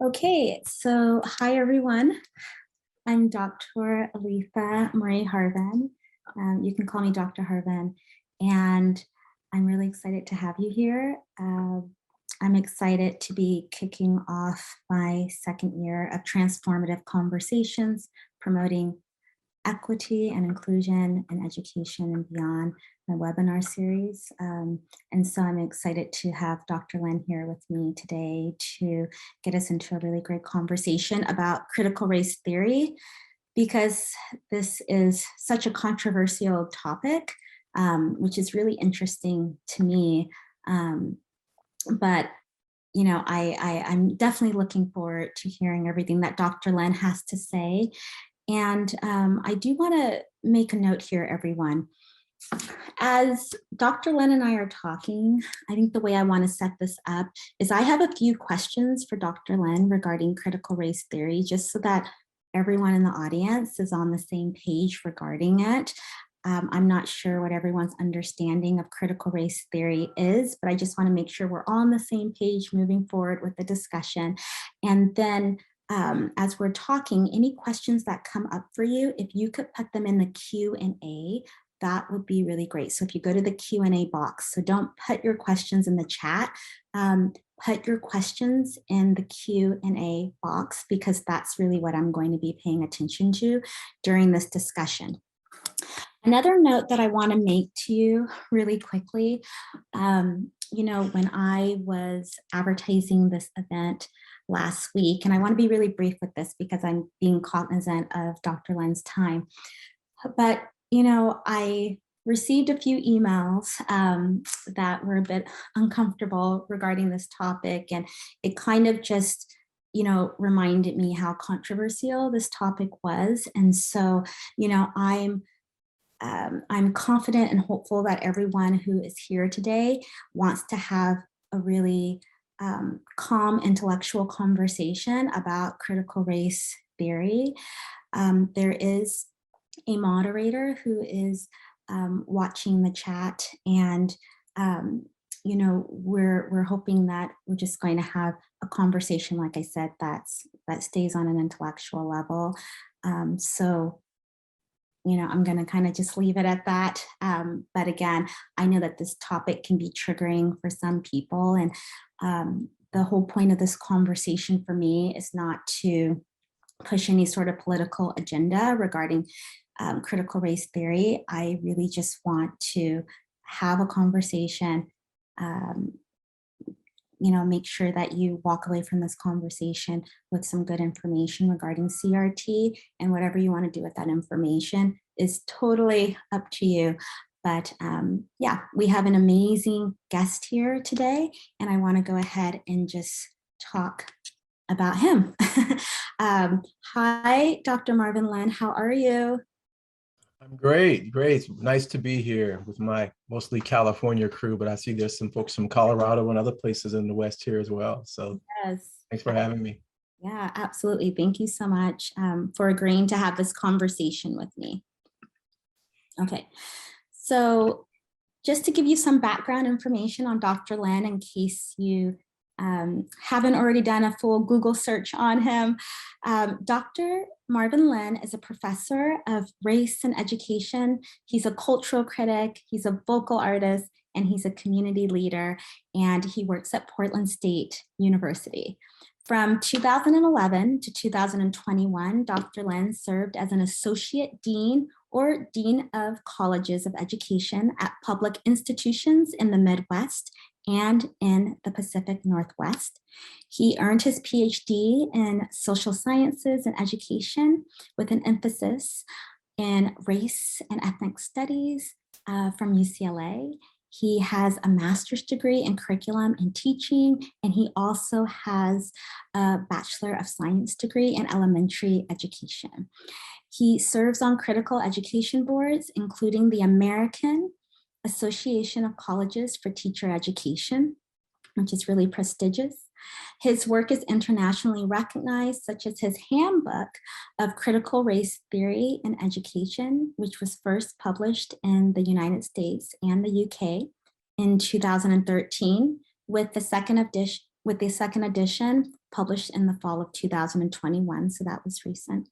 Okay, so hi everyone. I'm Dr. Aletha Harven. You can call me Dr. Harven, and I'm really excited to have you here. I'm excited to be kicking off my second year of transformative conversations, promoting equity and inclusion in education and beyond, my webinar series. And so I'm excited to have Dr. Lynn here with me today to get us into a really great conversation about critical race theory, because this is such a controversial topic, which is really interesting to me. But you know, I'm definitely looking forward to hearing everything that Dr. Lynn has to say. And I do want to make a note here, everyone. As Dr. Lynn and I are talking, I think the way I want to set this up is I have a few questions for Dr. Lynn regarding critical race theory, just so that everyone in the audience is on the same page regarding it. I'm not sure what everyone's understanding of critical race theory is, but I just want to make sure we're all on the same page moving forward with the discussion. And then as we're talking, any questions that come up for you, if you could put them in the Q&A, that would be really great. So if you go to the Q&A box, so don't put your questions in the chat, put your questions in the Q&A box, because that's really what I'm going to be paying attention to during this discussion. Another note that I want to make to you really quickly, you know, when I was advertising this event last week, and I want to be really brief with this because I'm being cognizant of Dr. Lynn's time, but, you know, I received a few emails that were a bit uncomfortable regarding this topic, and it kind of just, you know, reminded me how controversial this topic was. And so, you know, I'm confident and hopeful that everyone who is here today wants to have a really calm intellectual conversation about critical race theory. There is a moderator who is watching the chat, and you know, we're hoping that we're just going to have a conversation, like I said, that stays on an intellectual level. So, you know, I'm going to kind of just leave it at that. But again, I know that this topic can be triggering for some people. And the whole point of this conversation for me is not to push any sort of political agenda regarding critical race theory. I really just want to have a conversation, you know, make sure that you walk away from this conversation with some good information regarding CRT, and whatever you want to do with that information is totally up to you. But yeah, we have an amazing guest here today, and I want to go ahead and just talk about him. Hi, Dr. Marvin Lynn, how are you? I'm great. It's nice to be here with my mostly California crew, but I see there's some folks from Colorado and other places in the West here as well. So Yes. thanks for having me. Yeah, absolutely. Thank you so much for agreeing to have this conversation with me. Okay, so just to give you some background information on Dr. Lynn, in case you haven't already done a full Google search on him, Dr. Marvin Lynn is a professor of race and education. He's a cultural critic, he's a vocal artist, and he's a community leader, and he works at Portland State University. From 2011 to 2021, Dr. Lynn served as an associate dean or dean of colleges of education at public institutions in the Midwest and in the Pacific Northwest. He earned his Ph.D. in social sciences and education with an emphasis in race and ethnic studies from UCLA. He has a master's degree in curriculum and teaching, and he also has a Bachelor of Science degree in elementary education. He serves on critical education boards, including the American Association of Colleges for Teacher Education, which is really prestigious. His work is internationally recognized, such as his Handbook of Critical Race Theory in Education, which was first published in the United States and the UK in 2013, with the second with the second edition published in the fall of 2021, so that was recent.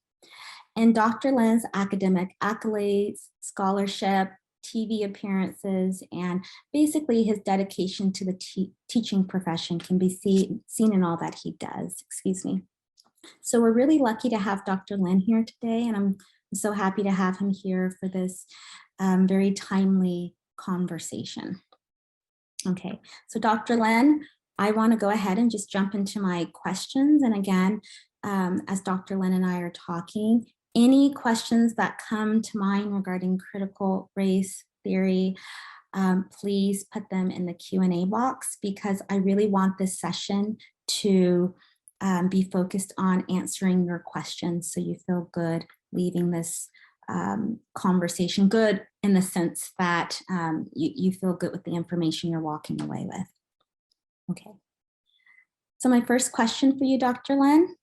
And Dr. Lynn's academic accolades, scholarship, TV appearances, and basically his dedication to the teaching profession can be seen in all that he does, excuse me. So we're really lucky to have Dr. Lynn here today, and I'm so happy to have him here for this very timely conversation. Okay, so Dr. Lynn, I want to go ahead and just jump into my questions. And again, as Dr. Lynn and I are talking, any questions that come to mind regarding critical race theory, please put them in the Q&A box, because I really want this session to be focused on answering your questions, so you feel good leaving this conversation, good in the sense that you feel good with the information you're walking away with. Okay. So my first question for you, Dr. Lynn,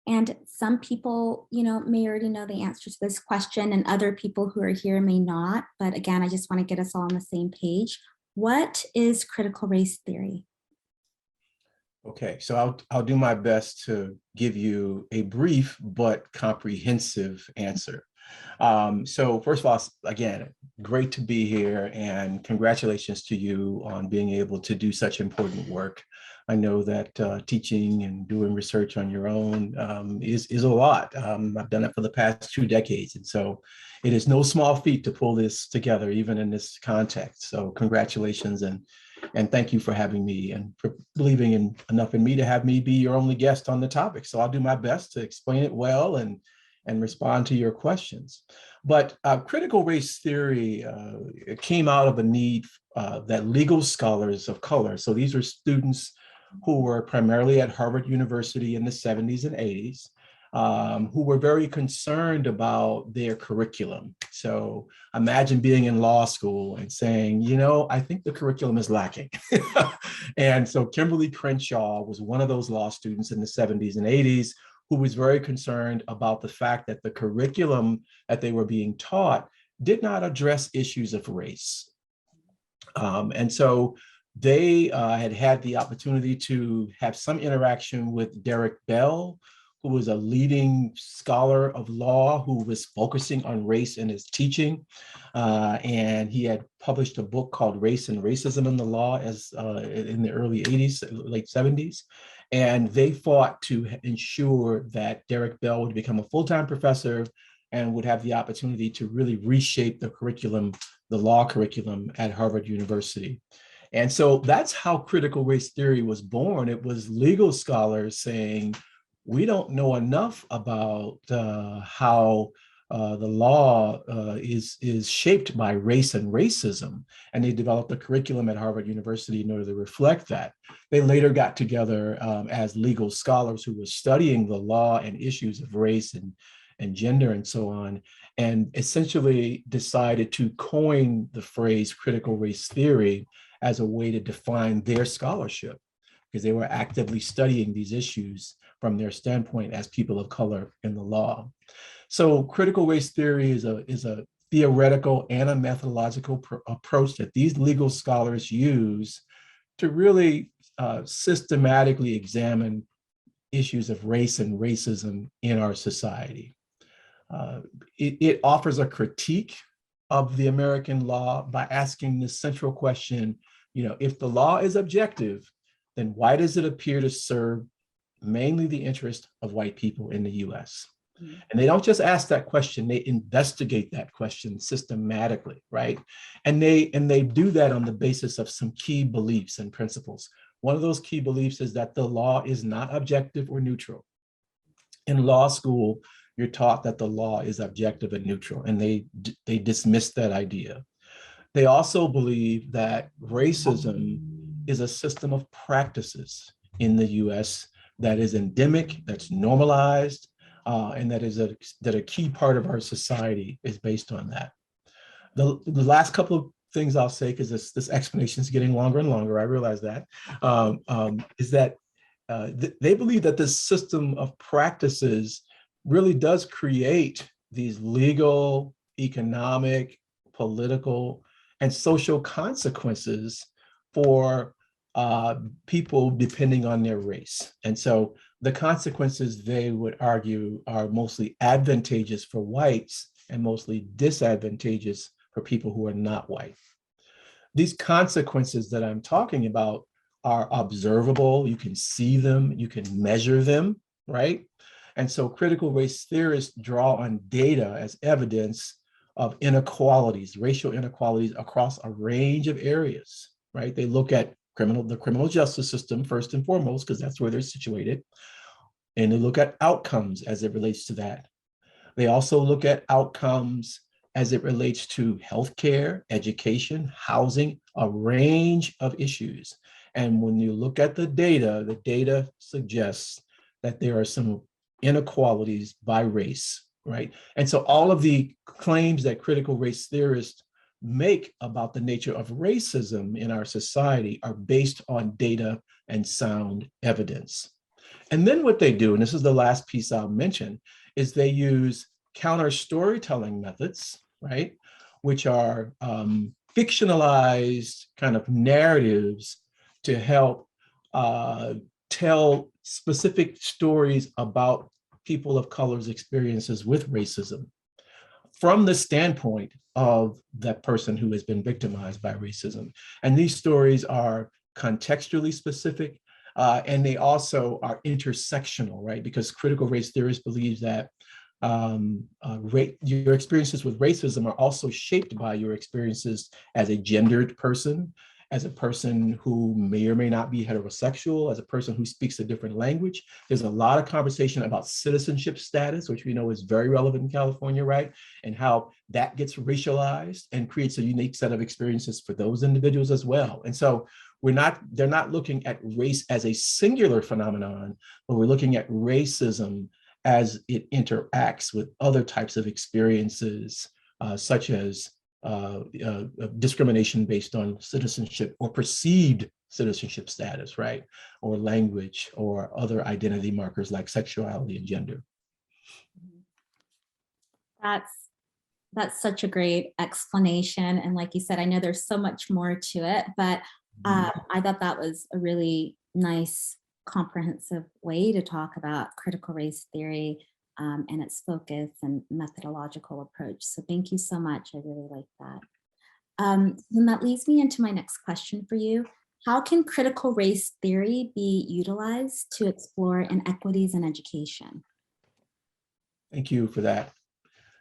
and some people, may already know the answer to this question, and other people who are here may not. But again, I just want to get us all on the same page. What is critical race theory? Okay, so I'll do my best to give you a brief but comprehensive answer. So first of all, again, great to be here, and congratulations to you on being able to do such important work. I know that teaching and doing research on your own is a lot. I've done it for the past 2 decades, and so it is no small feat to pull this together, even in this context. So congratulations, and thank you for having me and for believing enough in me to have me be your only guest on the topic. So I'll do my best to explain it well and respond to your questions. But critical race theory came out of a need that legal scholars of color, so these are students who were primarily at Harvard University in the 70s and 80s, who were very concerned about their curriculum. So imagine being in law school and saying, I think the curriculum is lacking. And so Kimberly Crenshaw was one of those law students in the 70s and 80s who was very concerned about the fact that the curriculum that they were being taught did not address issues of race. And so they had the opportunity to have some interaction with Derek Bell, who was a leading scholar of law who was focusing on race in his teaching. And he had published a book called Race and Racism in the Law in the early 80s, late 70s. And they fought to ensure that Derek Bell would become a full-time professor and would have the opportunity to really reshape the curriculum, the law curriculum at Harvard University. And so that's how critical race theory was born. It was legal scholars saying, we don't know enough about how the law is shaped by race and racism. And they developed a curriculum at Harvard University in order to reflect that. They later got together as legal scholars who were studying the law and issues of race and gender and so on, and essentially decided to coin the phrase critical race theory as a way to define their scholarship, because they were actively studying these issues from their standpoint as people of color in the law. So critical race theory is a theoretical and a methodological approach that these legal scholars use to really systematically examine issues of race and racism in our society. It offers a critique of the American law by asking the central question, if the law is objective, then why does it appear to serve mainly the interest of white people in the US? Mm-hmm. And they don't just ask that question, they investigate that question systematically, right? And they do that on the basis of some key beliefs and principles. One of those key beliefs is that the law is not objective or neutral. In law school, you're taught that the law is objective and neutral, and they dismiss that idea. They also believe that racism is a system of practices in the US that is endemic, that's normalized, and that a key part of our society is based on that. The last couple of things I'll say, because this explanation is getting longer and longer, I realize that, is that they believe that this system of practices really does create these legal, economic, political, and social consequences for people depending on their race. And so the consequences, they would argue, are mostly advantageous for whites and mostly disadvantageous for people who are not white. These consequences that I'm talking about are observable. You can see them, you can measure them, right? And so critical race theorists draw on data as evidence of inequalities, racial inequalities across a range of areas, right? They look at the criminal justice system first and foremost, because that's where they're situated. And they look at outcomes as it relates to that. They also look at outcomes as it relates to healthcare, education, housing, a range of issues. And when you look at the data suggests that there are some inequalities by race, right? And so all of the claims that critical race theorists make about the nature of racism in our society are based on data and sound evidence. And then what they do, and this is the last piece I'll mention, is they use counter storytelling methods, right? Which are fictionalized kind of narratives to help tell specific stories about people of color's experiences with racism from the standpoint of that person who has been victimized by racism. And these stories are contextually specific, and they also are intersectional, right? Because critical race theorists believe that your experiences with racism are also shaped by your experiences as a gendered person, as a person who may or may not be heterosexual, as a person who speaks a different language. There's a lot of conversation about citizenship status, which we know is very relevant in California, right? And how that gets racialized and creates a unique set of experiences for those individuals as well. And so they're not looking at race as a singular phenomenon, but we're looking at racism as it interacts with other types of experiences, such as discrimination based on citizenship or perceived citizenship status, right? Or language or other identity markers like sexuality and gender. That's such a great explanation. And like you said, I know there's so much more to it, but I thought that was a really nice, comprehensive way to talk about critical race theory and its focus and methodological approach. So thank you so much. I really like that. And that leads me into my next question for you. How can critical race theory be utilized to explore inequities in education? Thank you for that.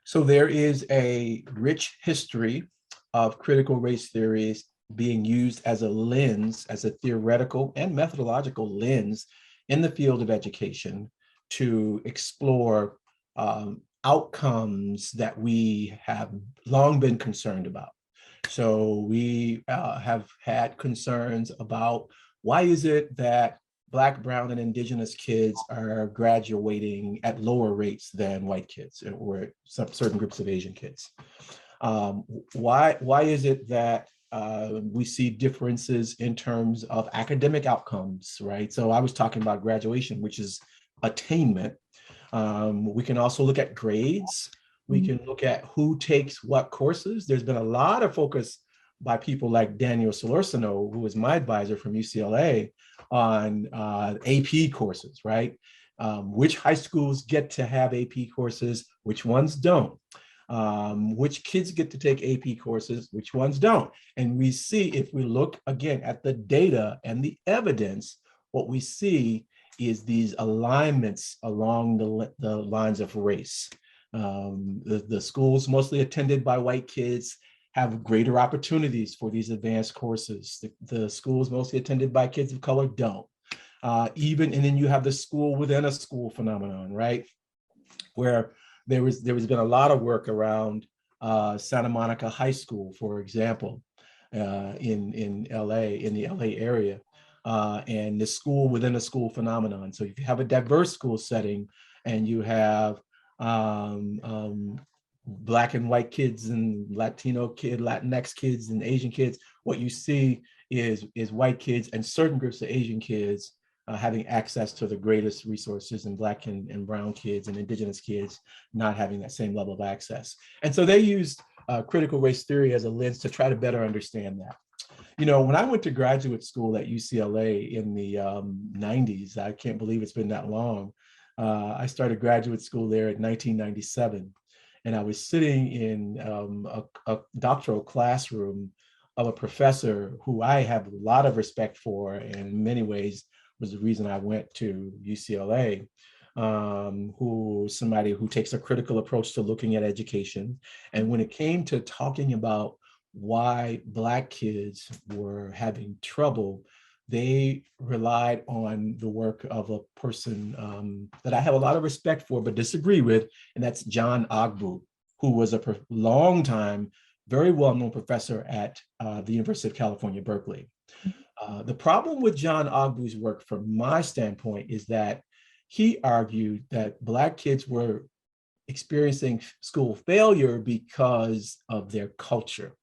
So there is a rich history of critical race theories being used as a lens, as a theoretical and methodological lens in the field of education to explore outcomes that we have long been concerned about. So we have had concerns about why is it that Black, Brown, and Indigenous kids are graduating at lower rates than white kids or some certain groups of Asian kids? Why is it that we see differences in terms of academic outcomes, right? So I was talking about graduation, which is attainment. We can also look at grades. We can look at who takes what courses. There's been a lot of focus by people like Daniel Solorzano, who was my advisor from UCLA, on AP courses, right? Which high schools get to have AP courses, which ones don't? Which kids get to take AP courses, which ones don't? And we see, if we look again at the data and the evidence, what we see is these alignments along the lines of race. The schools mostly attended by white kids have greater opportunities for these advanced courses. The schools mostly attended by kids of color don't. And then you have the school within a school phenomenon, right? Where there has been a lot of work around Santa Monica High School, for example, in LA, in the LA area, and the school within a school phenomenon. So if you have a diverse school setting and you have Black and white kids and Latino kid, Latinx kids and Asian kids, what you see is white kids and certain groups of Asian kids having access to the greatest resources, and Black and brown kids and Indigenous kids not having that same level of access. And so they used critical race theory as a lens to try to better understand that. When I went to graduate school at UCLA in the 90s, I can't believe it's been that long. I started graduate school there in 1997, and I was sitting in a doctoral classroom of a professor who I have a lot of respect for, and in many ways was the reason I went to UCLA. Who somebody who takes a critical approach to looking at education. And when it came to talking about why Black kids were having trouble, they relied on the work of a person that I have a lot of respect for, but disagree with, and that's John Ogbu, who was a long time, very well-known professor at the University of California, Berkeley. The problem with John Ogbu's work, from my standpoint, is that he argued that Black kids were experiencing school failure because of their culture,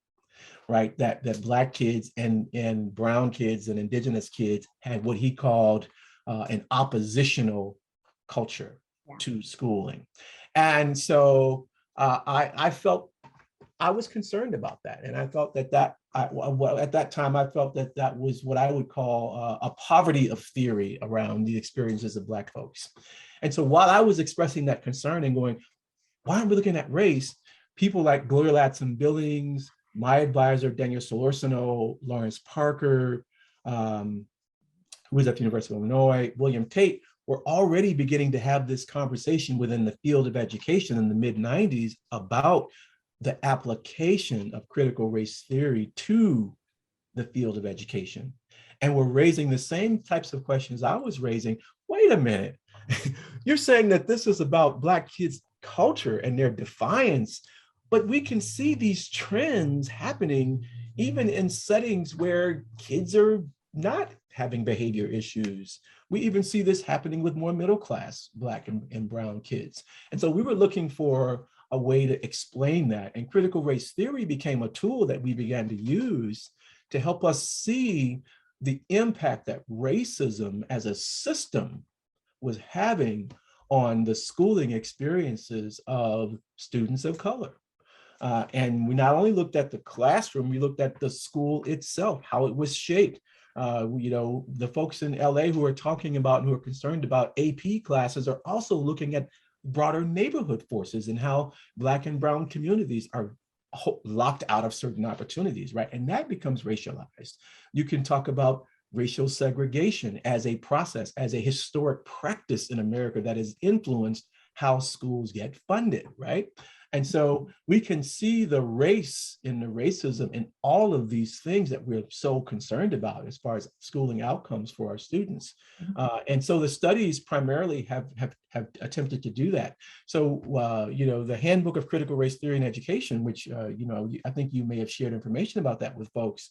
right? That Black kids and brown kids and indigenous kids had what he called an oppositional culture to schooling. And so I felt I was concerned about that. And I felt that at that time, I felt that that was what I would call a poverty of theory around the experiences of Black folks. And so while I was expressing that concern and going, why aren't we looking at race? People like Gloria Ladson-Billings, my advisor, Daniel Solorzano, Lawrence Parker, who was at the University of Illinois, William Tate, were already beginning to have this conversation within the field of education in the mid-90s about the application of critical race theory to the field of education. And we're raising the same types of questions I was raising. Wait a minute, you're saying that this is about Black kids' culture and their defiance, but we can see these trends happening even in settings where kids are not having behavior issues. We even see this happening with more middle class Black and brown kids. And so we were looking for a way to explain that. And critical race theory became a tool that we began to use to help us see the impact that racism as a system was having on the schooling experiences of students of color. And we not only looked at the classroom, we looked at the school itself, how it was shaped. The folks in LA who are talking about and who are concerned about AP classes are also looking at broader neighborhood forces and how Black and brown communities are locked out of certain opportunities, right? And that becomes racialized. You can talk about racial segregation as a process, as a historic practice in America that has influenced how schools get funded, right? And so we can see the race in the racism in all of these things that we're so concerned about as far as schooling outcomes for our students. And so the studies primarily have attempted to do that. So, the Handbook of Critical Race Theory in Education, which, I think you may have shared information about that with folks,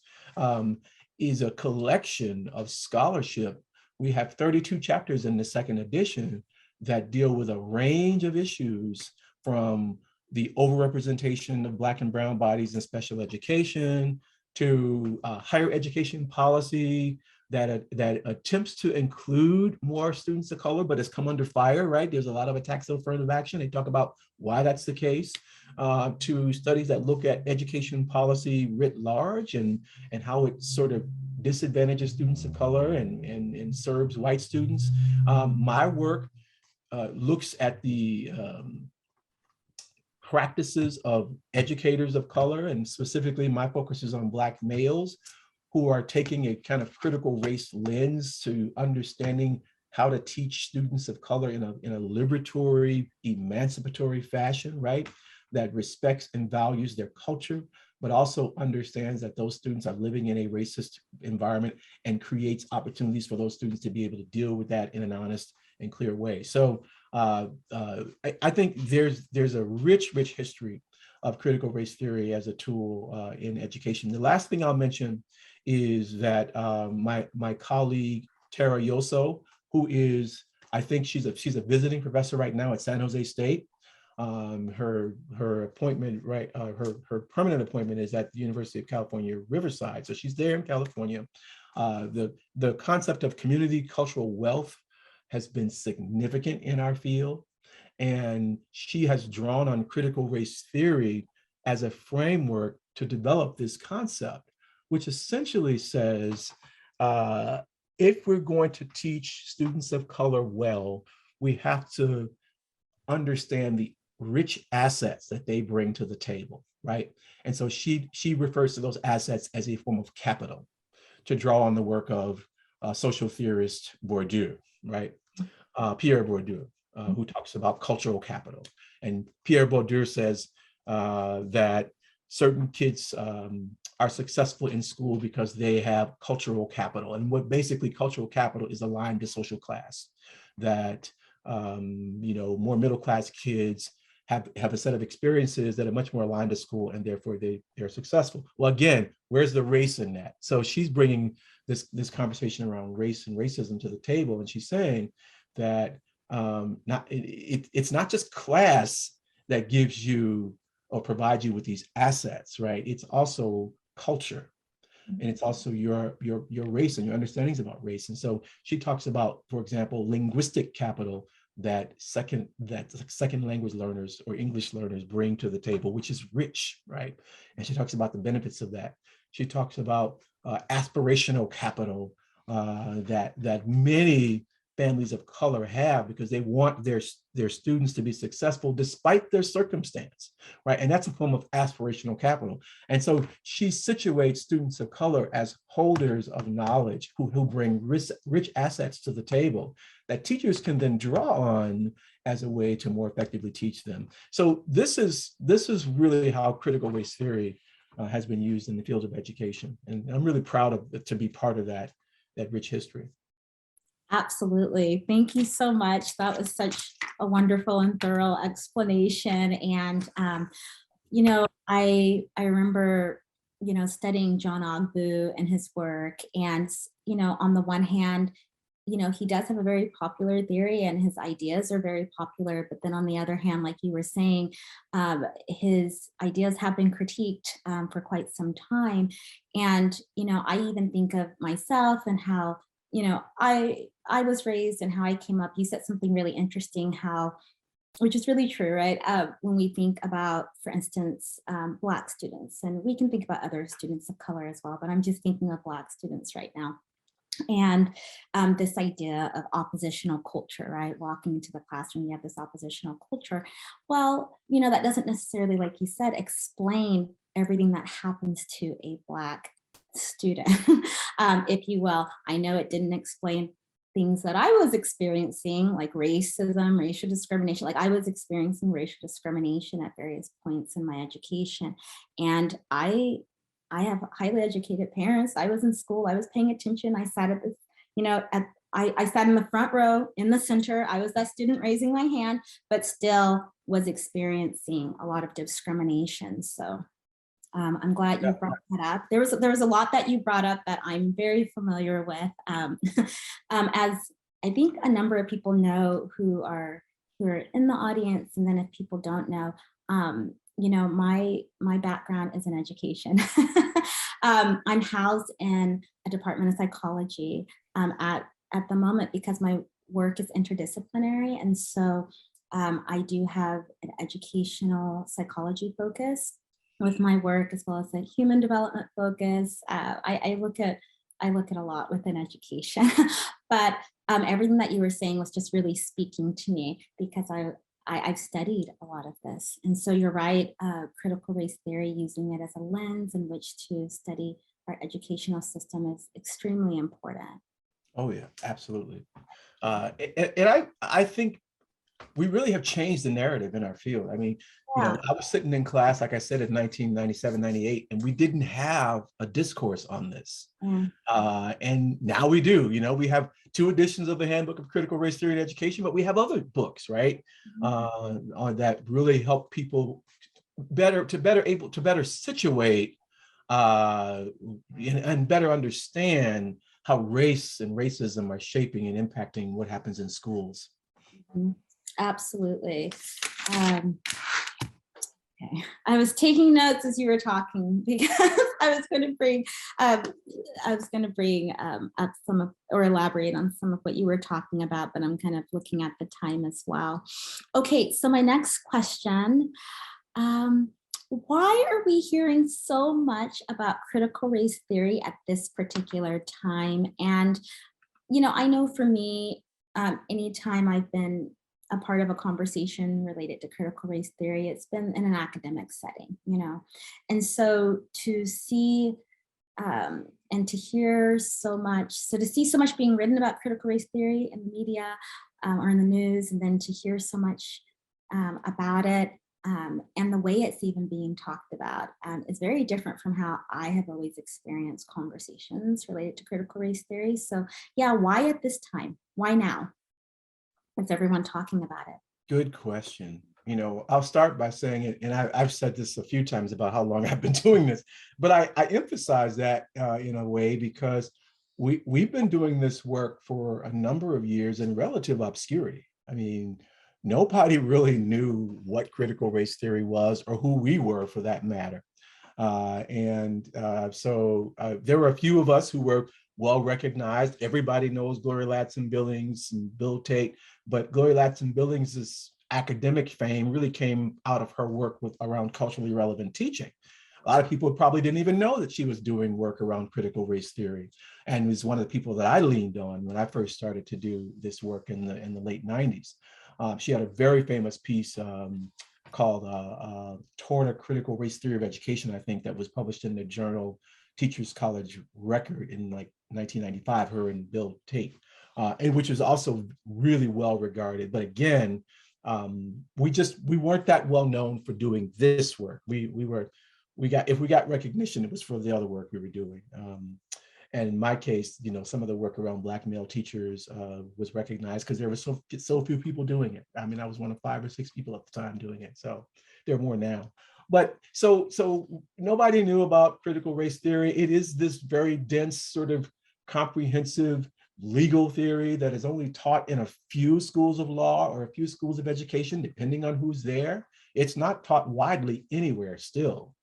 is a collection of scholarship. We have 32 chapters in the second edition that deal with a range of issues, from the overrepresentation of Black and brown bodies in special education to higher education policy that attempts to include more students of color, but has come under fire, right? There's a lot of attacks on affirmative action. They talk about why that's the case, to studies that look at education policy writ large and how it sort of disadvantages students of color and serves white students. My work looks at the practices of educators of color, and specifically my focus is on Black males who are taking a kind of critical race lens to understanding how to teach students of color in a liberatory, emancipatory fashion, right? That respects and values their culture, but also understands that those students are living in a racist environment and creates opportunities for those students to be able to deal with that in an honest and clear way. So I think there's a rich history of critical race theory as a tool in education. The last thing I'll mention is that my colleague Tara Yoso, who is, I think she's a visiting professor right now at San Jose State. Her appointment, right? Her permanent appointment is at the University of California, Riverside. So she's there in California. The concept of community cultural wealth has been significant in our field. And she has drawn on critical race theory as a framework to develop this concept. which essentially says, if we're going to teach students of color well, we have to understand the rich assets that they bring to the table, right? And so she refers to those assets as a form of capital, to draw on the work of social theorist Bourdieu, right? Pierre Bourdieu, who talks about cultural capital. And Pierre Bourdieu says that certain kids are successful in school because they have cultural capital. And what basically cultural capital is aligned to social class, that more middle class kids have a set of experiences that are much more aligned to school, and therefore they're successful. Well, again, where's the race in that? So she's bringing this conversation around race and racism to the table, and she's saying that it's not just class that gives you or provides you with these assets, right? It's also culture, and it's also your race and your understandings about race. And so she talks about, for example, linguistic capital that second language learners or English learners bring to the table, which is rich, right? And she talks about the benefits of that. She talks about aspirational capital that many families of color have, because they want their students to be successful despite their circumstance, right? And that's a form of aspirational capital. And so she situates students of color as holders of knowledge who bring rich assets to the table that teachers can then draw on as a way to more effectively teach them. So this is really how critical race theory has been used in the field of education. And I'm really proud to be part of that rich history. Absolutely. Thank you so much. That was such a wonderful and thorough explanation. And, I remember, studying John Ogbu and his work. And, on the one hand, he does have a very popular theory and his ideas are very popular. But then on the other hand, like you were saying, his ideas have been critiqued for quite some time. And, I even think of myself and how, I was raised and how I came up. You said something really interesting, which is really true, right? When we think about, for instance, Black students, and we can think about other students of color as well, but I'm just thinking of Black students right now. And this idea of oppositional culture, right? Walking into the classroom, you have this oppositional culture. Well, that doesn't necessarily, like you said, explain everything that happens to a Black student, if you will. I know it didn't explain things that I was experiencing, like racism, racial discrimination. Like I was experiencing racial discrimination at various points in my education. And I have highly educated parents. I was in school, I was paying attention. I sat at this, I sat in the front row in the center. I was that student raising my hand, but still was experiencing a lot of discrimination. So I'm glad you brought that up. There was a lot that you brought up that I'm very familiar with. As I think a number of people know who are in the audience, and then if people don't know, my background is in education. I'm housed in a department of psychology at the moment because my work is interdisciplinary, and so I do have an educational psychology focus with my work, as well as a human development focus. I look at a lot within education, but everything that you were saying was just really speaking to me because I've studied a lot of this. And so you're right, critical race theory, using it as a lens in which to study our educational system is extremely important. Oh yeah, absolutely. And I think we really have changed the narrative in our field. I mean, Yeah. I was sitting in class, like I said, in 1997, 98, and we didn't have a discourse on this. And now we do. We have 2 editions of the Handbook of Critical Race Theory in Education, but we have other books, right? That really help people better situate and better understand how race and racism are shaping and impacting what happens in schools. Absolutely. Okay. I was taking notes as you were talking because I was going to bring up some of, or elaborate on some of what you were talking about, but I'm kind of looking at the time as well. Okay, so my next question, Why are we hearing so much about critical race theory at this particular time? And, I know for me, anytime I've been a part of a conversation related to critical race theory, it's been in an academic setting. And so to see and to hear so much, so to see so much being written about critical race theory in the media or in the news, and then to hear so much about it and the way it's even being talked about is very different from how I have always experienced conversations related to critical race theory. So yeah, why at this time? Why now? Is everyone talking about it? Good question. I'll start by saying it, and I've said this a few times about how long I've been doing this, but I emphasize that in a way because we've been doing this work for a number of years in relative obscurity. I mean, nobody really knew what critical race theory was or who we were for that matter. So there were a few of us who were well recognized. Everybody knows Gloria Ladson-Billings and Bill Tate, but Gloria Ladson-Billings' academic fame really came out of her work around culturally relevant teaching. A lot of people probably didn't even know that she was doing work around critical race theory, and was one of the people that I leaned on when I first started to do this work in the late 90s. She had a very famous piece called Toward a Critical Race Theory of Education, I think, that was published in the journal Teachers College Record in like 1995, her and Bill Tate, and which was also really well regarded. But again, we weren't that well known for doing this work. If we got recognition, it was for the other work we were doing. And in my case, some of the work around Black male teachers was recognized because there were so few people doing it. I mean, I was one of 5 or 6 people at the time doing it. So there are more now. But so nobody knew about critical race theory. It is this very dense, sort of comprehensive legal theory that is only taught in a few schools of law or a few schools of education, depending on who's there. It's not taught widely anywhere still.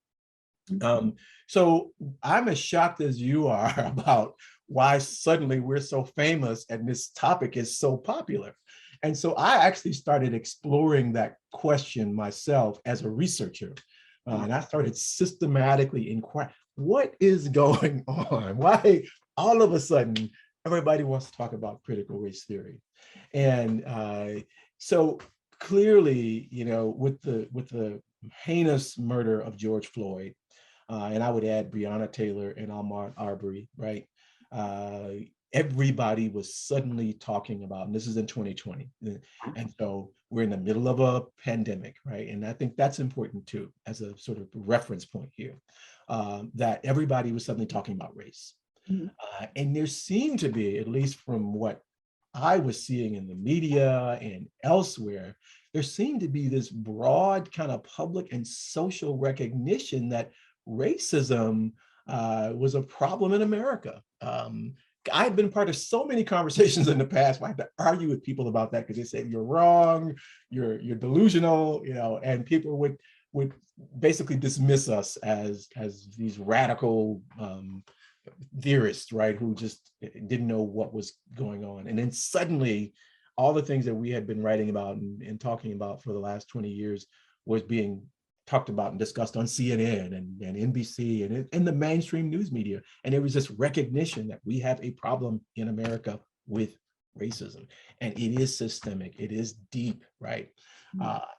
So I'm as shocked as you are about why suddenly we're so famous and this topic is so popular. And so I actually started exploring that question myself as a researcher. And I started systematically inquiring, what is going on? Why all of a sudden everybody wants to talk about critical race theory? And so clearly, with the heinous murder of George Floyd, and I would add Breonna Taylor and Ahmaud Arbery, right? Everybody was suddenly talking about, and this is in 2020. And so we're in the middle of a pandemic, right? And I think that's important too, as a sort of reference point here, that everybody was suddenly talking about race. And there seemed to be, at least from what I was seeing in the media and elsewhere, there seemed to be this broad kind of public and social recognition that racism was a problem in America. I've been part of so many conversations in the past where I had to argue with people about that because they said you're wrong, you're delusional, and people would basically dismiss us as these radical theorists, right, who just didn't know what was going on. And then suddenly, all the things that we had been writing about and talking about for the last 20 years was being talked about and discussed on CNN and NBC and in the mainstream news media. And it was this recognition that we have a problem in America with racism. And it is systemic, it is deep, right?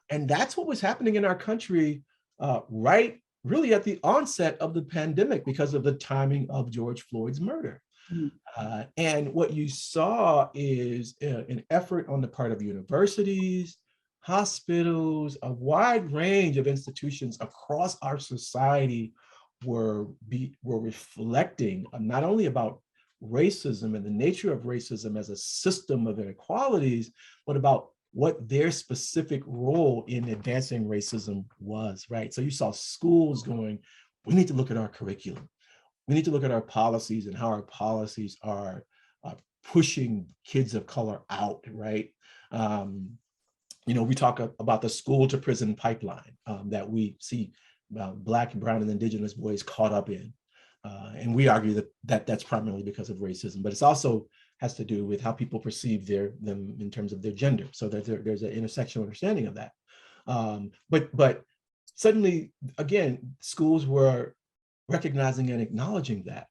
And that's what was happening in our country right really at the onset of the pandemic because of the timing of George Floyd's murder. And what you saw is an effort on the part of universities, hospitals, a wide range of institutions across our society were reflecting not only about racism and the nature of racism as a system of inequalities, but about what their specific role in advancing racism was, right? So you saw schools going, we need to look at our curriculum. We need to look at our policies and how our policies are pushing kids of color out, right? We talk about the school to prison pipeline that we see Black, Brown, and Indigenous boys caught up in. And we argue that that's primarily because of racism, but it's also has to do with how people perceive them in terms of their gender. So that there's an intersectional understanding of that. But suddenly, again, schools were recognizing and acknowledging that.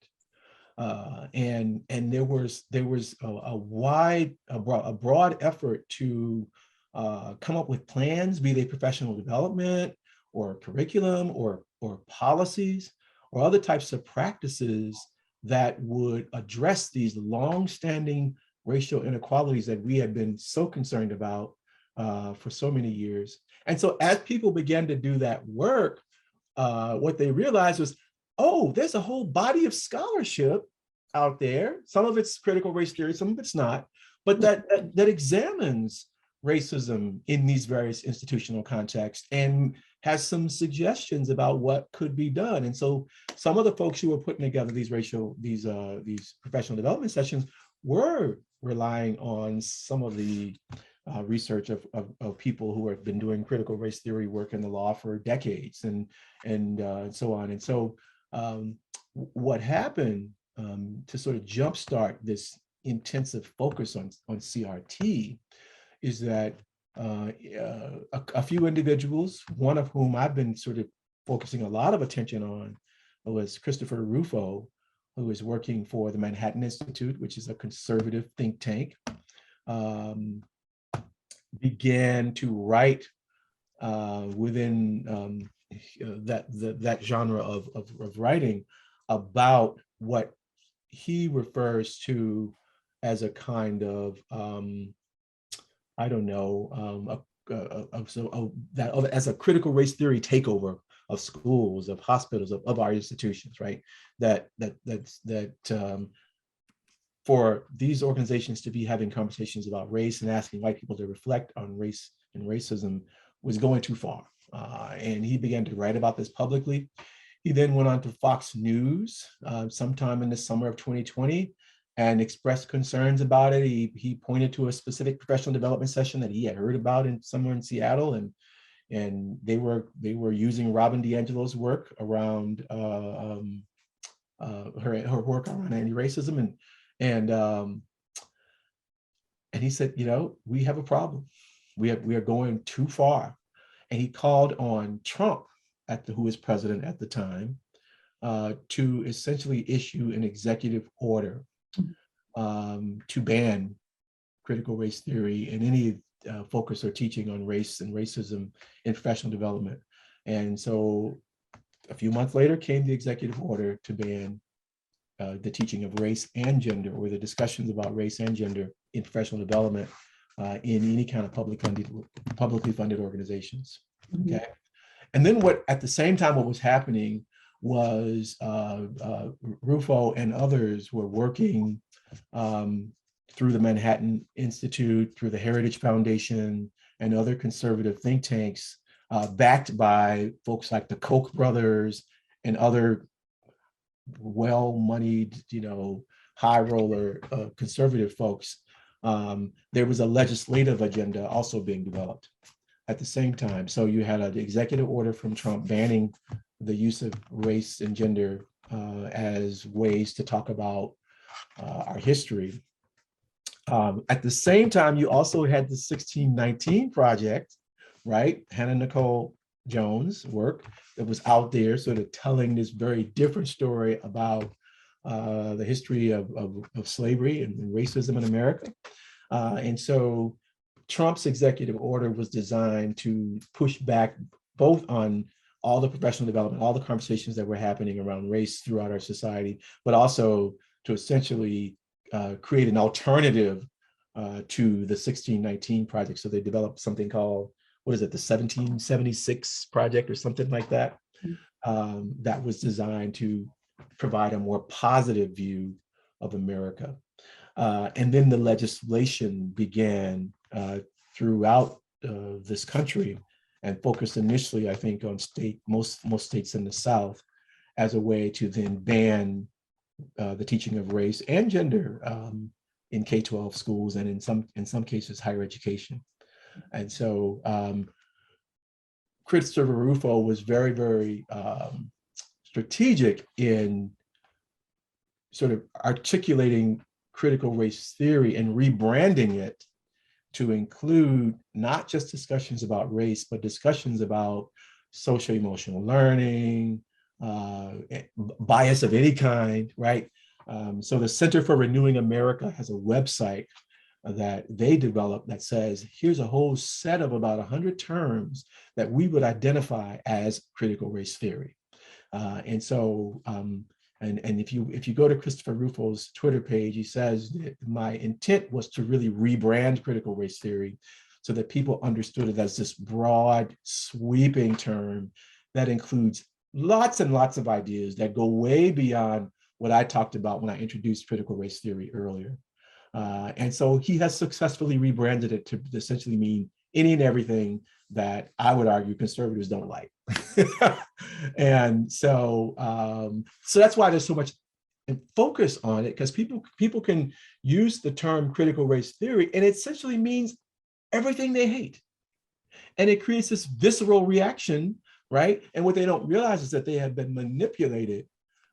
And there was a broad effort to come up with plans, be they professional development or curriculum or policies or other types of practices that would address these long-standing racial inequalities that we had been so concerned about for so many years. And so as people began to do that work, what they realized was, oh, there's a whole body of scholarship out there. Some of it's critical race theory, some of it's not, but that examines racism in these various institutional contexts and has some suggestions about what could be done. And so some of the folks who were putting together these professional development sessions were relying on some of the research of people who have been doing critical race theory work in the law for decades and so on. And so what happened to sort of jumpstart this intensive focus on CRT is that a few individuals, one of whom I've been sort of focusing a lot of attention on was Christopher Rufo, who is working for the Manhattan Institute, which is a conservative think tank, began to write within that genre of writing about what he refers to as a kind of I don't know as a critical race theory takeover of schools, of hospitals, of our institutions, right? That for these organizations to be having conversations about race and asking white people to reflect on race and racism was going too far. And he began to write about this publicly. He then went on to Fox News sometime in the summer of 2020 and expressed concerns about it. He pointed to a specific professional development session that he had heard about somewhere in Seattle, and they were using Robin DiAngelo's work around her work around anti-racism, and he said, we have a problem. We are going too far. And he called on Trump, who was president at the time, to essentially issue an executive order to ban critical race theory and any focus or teaching on race and racism in professional development. And so a few months later came the executive order to ban the teaching of race and gender, or the discussions about race and gender in professional development in any kind of publicly funded organizations. Mm-hmm. Okay. And then at the same time, what was happening was Rufo and others were working through the Manhattan Institute, through the Heritage Foundation, and other conservative think tanks, backed by folks like the Koch brothers and other well-moneyed, high roller conservative folks. There was a legislative agenda also being developed at the same time. So you had an executive order from Trump banning the use of race and gender as ways to talk about our history. At the same time, you also had the 1619 Project, right? Hannah Nicole Jones' work that was out there sort of telling this very different story about the history of slavery and racism in America. And so Trump's executive order was designed to push back both on all the professional development, all the conversations that were happening around race throughout our society, but also to essentially create an alternative to the 1619 Project. So they developed something called, the 1776 Project or something like that, that was designed to provide a more positive view of America. And then the legislation began throughout this country and focused initially, I think, on most states in the South as a way to then ban the teaching of race and gender in K-12 schools and in some cases higher education. And so Christopher Rufo was very, very strategic in sort of articulating critical race theory and rebranding it to include not just discussions about race, but discussions about social emotional learning, bias of any kind, right? So the Center for Renewing America has a website that they developed that says, here's a whole set of about 100 terms that we would identify as critical race theory. And so, and if you go to Christopher Rufo's Twitter page, he says that my intent was to really rebrand critical race theory so that people understood it as this broad, sweeping term that includes lots and lots of ideas that go way beyond what I talked about when I introduced critical race theory earlier. And so he has successfully rebranded it to essentially mean any and everything that I would argue conservatives don't like. And so, so that's why there's so much focus on it, because people can use the term critical race theory and it essentially means everything they hate. And it creates this visceral reaction, right? And what they don't realize is that they have been manipulated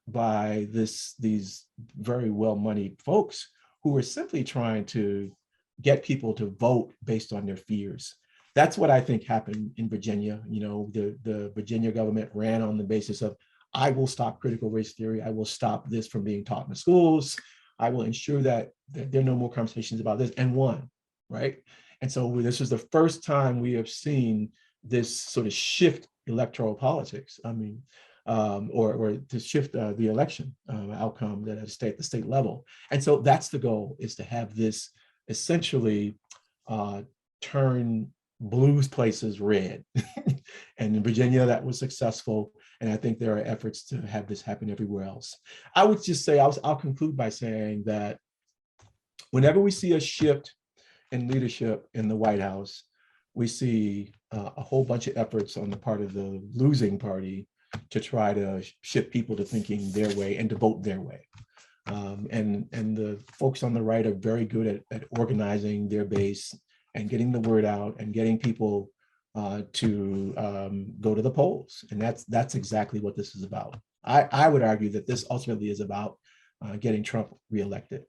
by these very well-moneyed folks who are simply trying to get people to vote based on their fears. That's what I think happened in Virginia. You know, the Virginia government ran on the basis of, I will stop critical race theory. I will stop this from being taught in the schools. I will ensure that there are no more conversations about this, and won, right? And so this is the first time we have seen this sort of shift electoral politics. I mean, or to shift the election outcome at the state level. And so that's the goal, is to have this essentially turn blues places red. And in Virginia, that was successful. And I think there are efforts to have this happen everywhere else. I would just say, I'll conclude by saying that whenever we see a shift in leadership in the White House, we see a whole bunch of efforts on the part of the losing party to try to shift people to thinking their way and to vote their way. And the folks on the right are very good at organizing their base and getting the word out and getting people to go to the polls. And that's exactly what this is about. I would argue that this ultimately is about getting Trump reelected.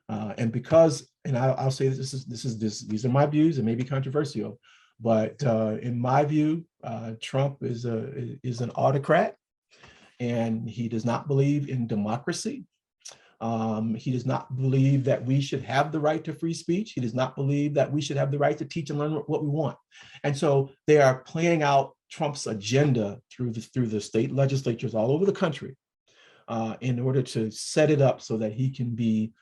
And because, and I'll say these are my views, and may be controversial, but in my view, Trump is an autocrat, and he does not believe in democracy. He does not believe that we should have the right to free speech. He does not believe that we should have the right to teach and learn what we want. And so they are playing out Trump's agenda through the state legislatures all over the country in order to set it up so that he can be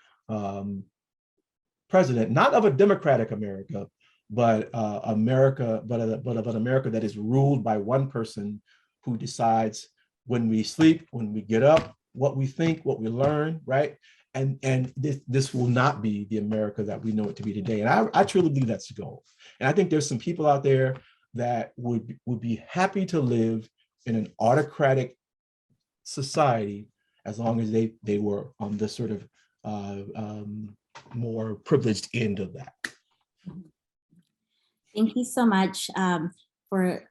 president, not of a democratic America, but of an America that is ruled by one person who decides when we sleep, when we get up, what we think, what we learn, right? And this will not be the America that we know it to be today. And I truly believe that's the goal. And I think there's some people out there that would be happy to live in an autocratic society as long as they were on this sort of more privileged end of that. Thank you so much for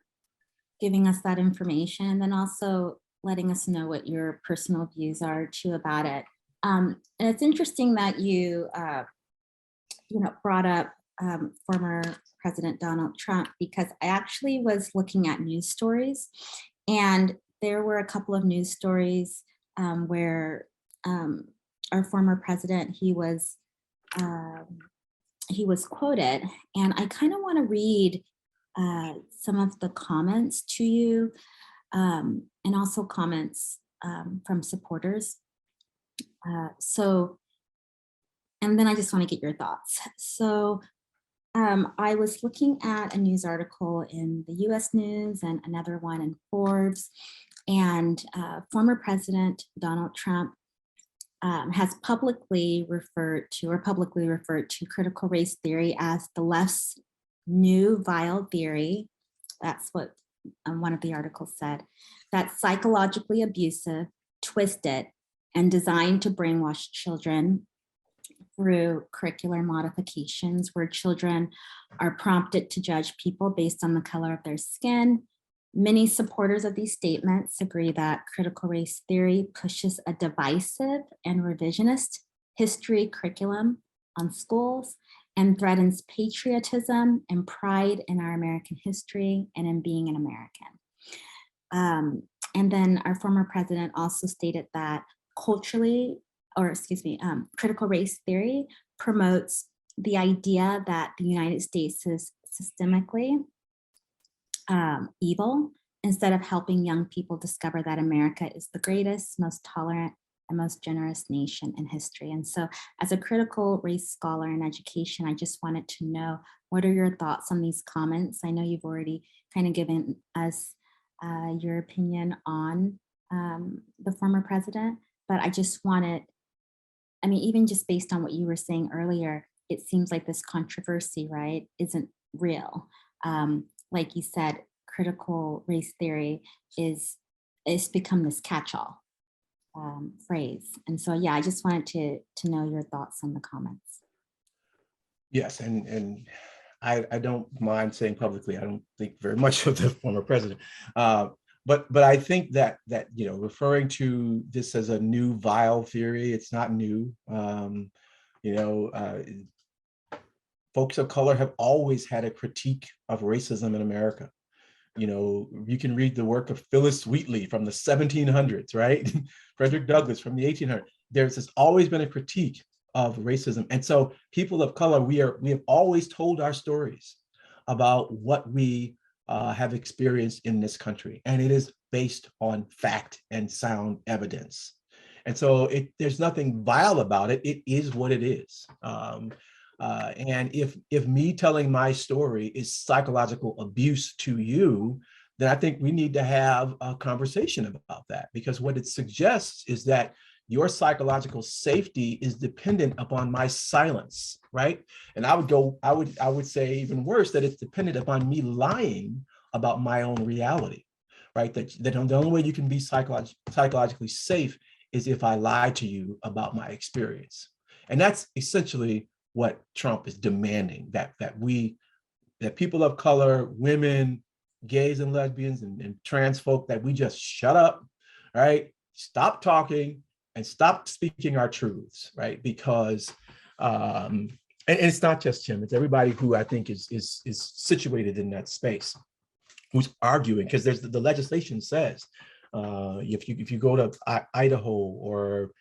giving us that information, and then also letting us know what your personal views are too about it. And it's interesting that you brought up former President Donald Trump, because I actually was looking at news stories, and there were a couple of news stories where our former president, he was quoted, and I kind of want to read some of the comments to you, and also comments from supporters. And then I just want to get your thoughts. So I was looking at a news article in the US News and another one in Forbes, and former President Donald Trump has publicly referred to critical race theory as the left's new vile theory. That's what one of the articles said. That's psychologically abusive, twisted, and designed to brainwash children through curricular modifications where children are prompted to judge people based on the color of their skin. Many supporters of these statements agree that critical race theory pushes a divisive and revisionist history curriculum on schools and threatens patriotism and pride in our American history and in being an American. And then our former president also stated that critical race theory promotes the idea that the United States is systemically evil, instead of helping young people discover that America is the greatest, most tolerant, and most generous nation in history. And so, as a critical race scholar in education, I just wanted to know, what are your thoughts on these comments? I know you've already kind of given us your opinion on the former president, but I just wanted, I mean, even just based on what you were saying earlier, it seems like this controversy, right, isn't real. Like you said, critical race theory is become this catch-all phrase. And so, yeah, I just wanted to know your thoughts on the comments. Yes, and I don't mind saying publicly, I don't think very much of the former president. But I think that referring to this as a new vile theory, it's not new. You know, folks of color have always had a critique of racism in America. You know, you can read the work of Phyllis Wheatley from the 1700s, right? Frederick Douglass from the 1800s. There's always been a critique of racism. And so people of color, we have always told our stories about what we have experienced in this country. And it is based on fact and sound evidence. And so there's nothing vile about it. It is what it is. And if me telling my story is psychological abuse to you, then I think we need to have a conversation about that, because what it suggests is that your psychological safety is dependent upon my silence, right? And I would say even worse, that it's dependent upon me lying about my own reality, right? That the only way you can be psychologically safe is if I lie to you about my experience. And that's essentially what Trump is demanding, that people of color, women, gays and lesbians and trans folk, that we just shut up, right? Stop talking and stop speaking our truths, right? Because and it's not just him, it's everybody who I think is situated in that space, who's arguing, because there's the legislation says if you go to Idaho or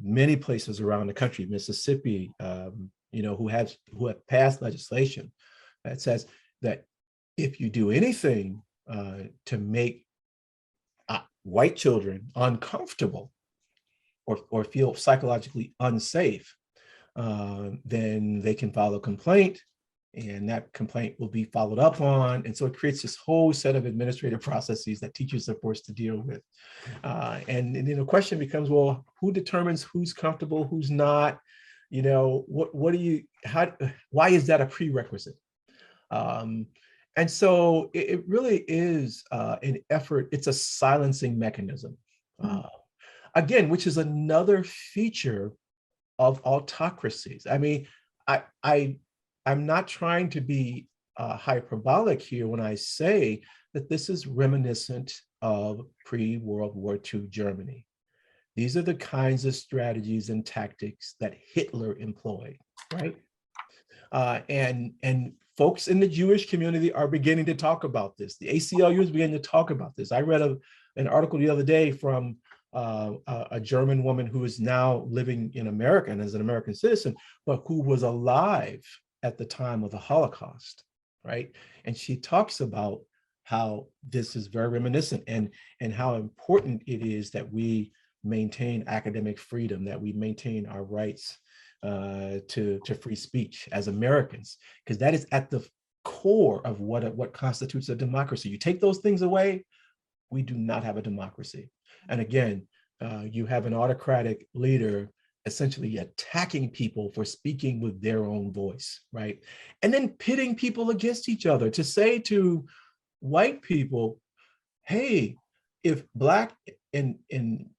many places around the country, Mississippi, who have passed legislation that says that if you do anything to make white children uncomfortable or feel psychologically unsafe, then they can file a complaint, and that complaint will be followed up on. And so it creates this whole set of administrative processes that teachers are forced to deal with. And the question becomes, well, who determines who's comfortable, who's not? Why is that a prerequisite? And so it really is an effort, it's a silencing mechanism. Again, which is another feature of autocracies. I mean, I'm not trying to be hyperbolic here when I say that this is reminiscent of pre-World War II Germany. These are the kinds of strategies and tactics that Hitler employed, right? And folks in the Jewish community are beginning to talk about this. The ACLU is beginning to talk about this. I read an article the other day from a German woman who is now living in America and is an American citizen, but who was alive at the time of the Holocaust, right? And she talks about how this is very reminiscent and how important it is that we maintain academic freedom, that we maintain our rights to free speech as Americans, because that is at the core of what constitutes a democracy. You take those things away, we do not have a democracy. And again, you have an autocratic leader essentially attacking people for speaking with their own voice, right? And then pitting people against each other to say to white people, hey, if Black and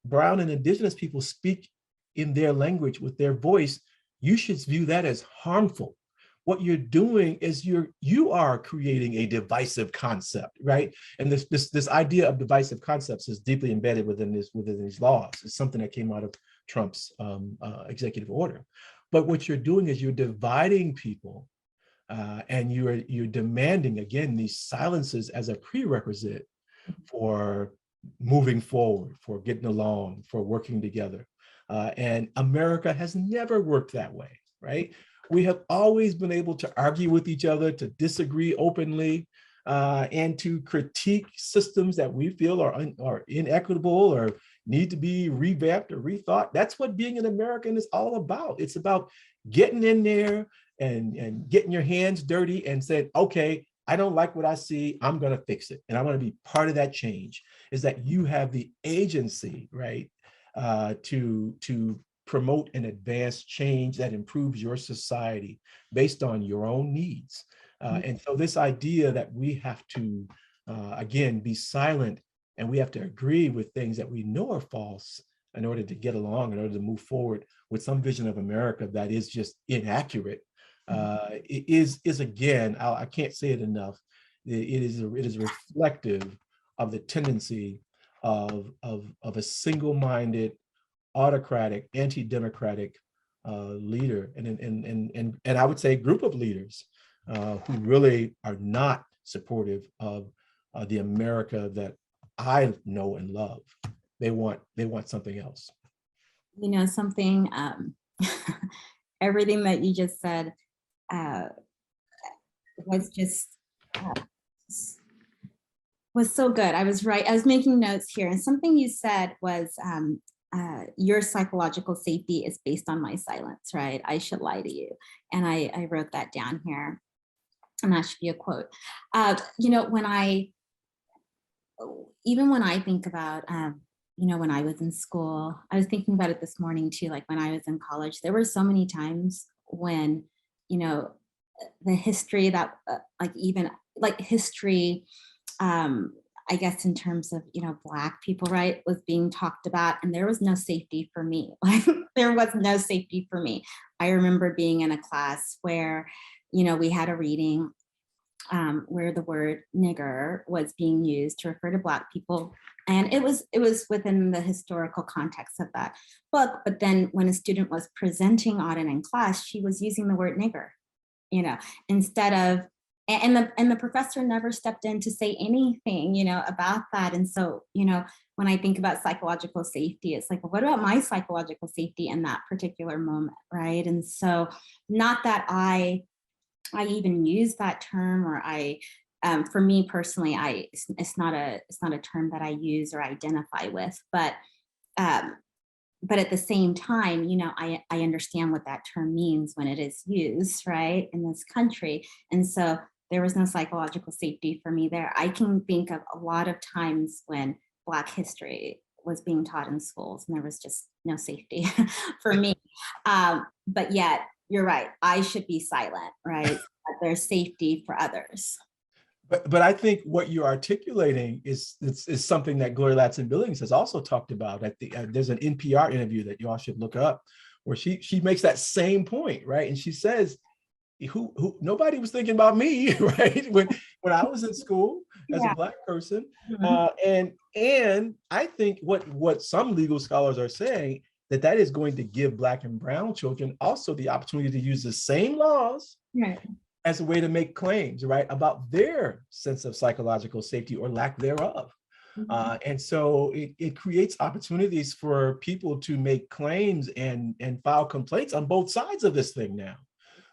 brown and indigenous people speak in their language with their voice, you should view that as harmful. What you're doing is you are creating a divisive concept, right? And this idea of divisive concepts is deeply embedded within these laws. It's something that came out of Trump's executive order. But what you're doing is you're dividing people, and you're demanding, again, these silences as a prerequisite for moving forward, for getting along, for working together. And America has never worked that way, right? We have always been able to argue with each other, to disagree openly, and to critique systems that we feel are inequitable or need to be revamped or rethought. That's what being an American is all about. It's about getting in there and getting your hands dirty and saying, okay, I don't like what I see, I'm going to fix it. And I want to be part of that change. Is that you have the agency, right, to promote and advance change that improves your society based on your own needs. And so this idea that we have to, again, be silent and we have to agree with things that we know are false in order to get along, in order to move forward with some vision of America that is just inaccurate, is again, I can't say it enough, it is reflective of the tendency of a single-minded, autocratic, anti-democratic leader, and I would say group of leaders who really are not supportive of the America that I know and love. They want something else. You know, something, everything that you just said was just, was so good. I was making notes here, and something you said was, your psychological safety is based on my silence, right? I should lie to you. And I wrote that down here, and that should be a quote. You know, even when I think about, you know, when I was in school, I was thinking about it this morning too, like when I was in college, there were so many times when, you know, the history that, like even like history, I guess in terms of, you know, Black people, right, was being talked about, and there was no safety for me. Like there was no safety for me. I remember being in a class where, you know, we had a reading where the word nigger was being used to refer to Black people. And it was within the historical context of that book. But then when a student was presenting on it in class, she was using the word nigger, you know, instead of, and the professor never stepped in to say anything, you know, about that. And so, you know, when I think about psychological safety, it's like, well, what about my psychological safety in that particular moment, right? And so, not that I even use that term, or for me personally, it's not a term that I use or identify with, but at the same time, you know, I understand what that term means when it is used, right, in this country. And so there was no psychological safety for me there. I can think of a lot of times when Black history was being taught in schools and there was just no safety for me. But yet, you're right, I should be silent, right? But there's safety for others. But I think what you're articulating is something that Gloria Ladson-Billings has also talked about. There's an NPR interview that you all should look up, where she makes that same point, right? And she says, who nobody was thinking about me, right? When I was in school as a Black person, and I think what some legal scholars are saying, that is going to give Black and brown children also the opportunity to use the same laws, right, as a way to make claims, right, about their sense of psychological safety or lack thereof. And so it creates opportunities for people to make claims and file complaints on both sides of this thing now.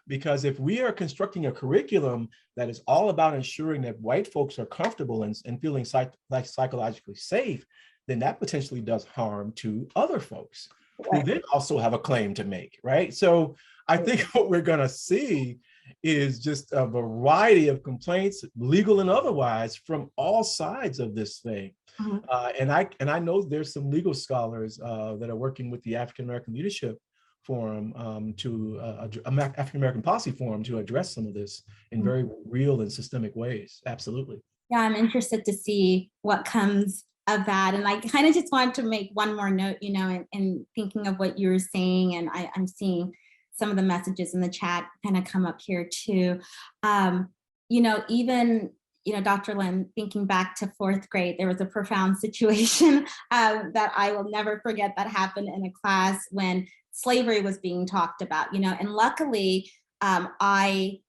Because if we are constructing a curriculum that is all about ensuring that white folks are comfortable and feeling psychologically safe, then that potentially does harm to other folks who then also have a claim to make, right? So I think what we're going to see is just a variety of complaints, legal and otherwise, from all sides of this thing. And I know there's some legal scholars that are working with the African American Leadership Forum African American Policy Forum to address some of this in very real and systemic ways. Absolutely. Yeah, I'm interested to see what comes of that. And I kind of just wanted to make one more note, you know, in thinking of what you were saying, and I'm seeing some of the messages in the chat kind of come up here too. You know, even, you know, Dr. Lynn, thinking back to 4th grade, there was a profound situation that I will never forget that happened in a class when slavery was being talked about, you know, and luckily I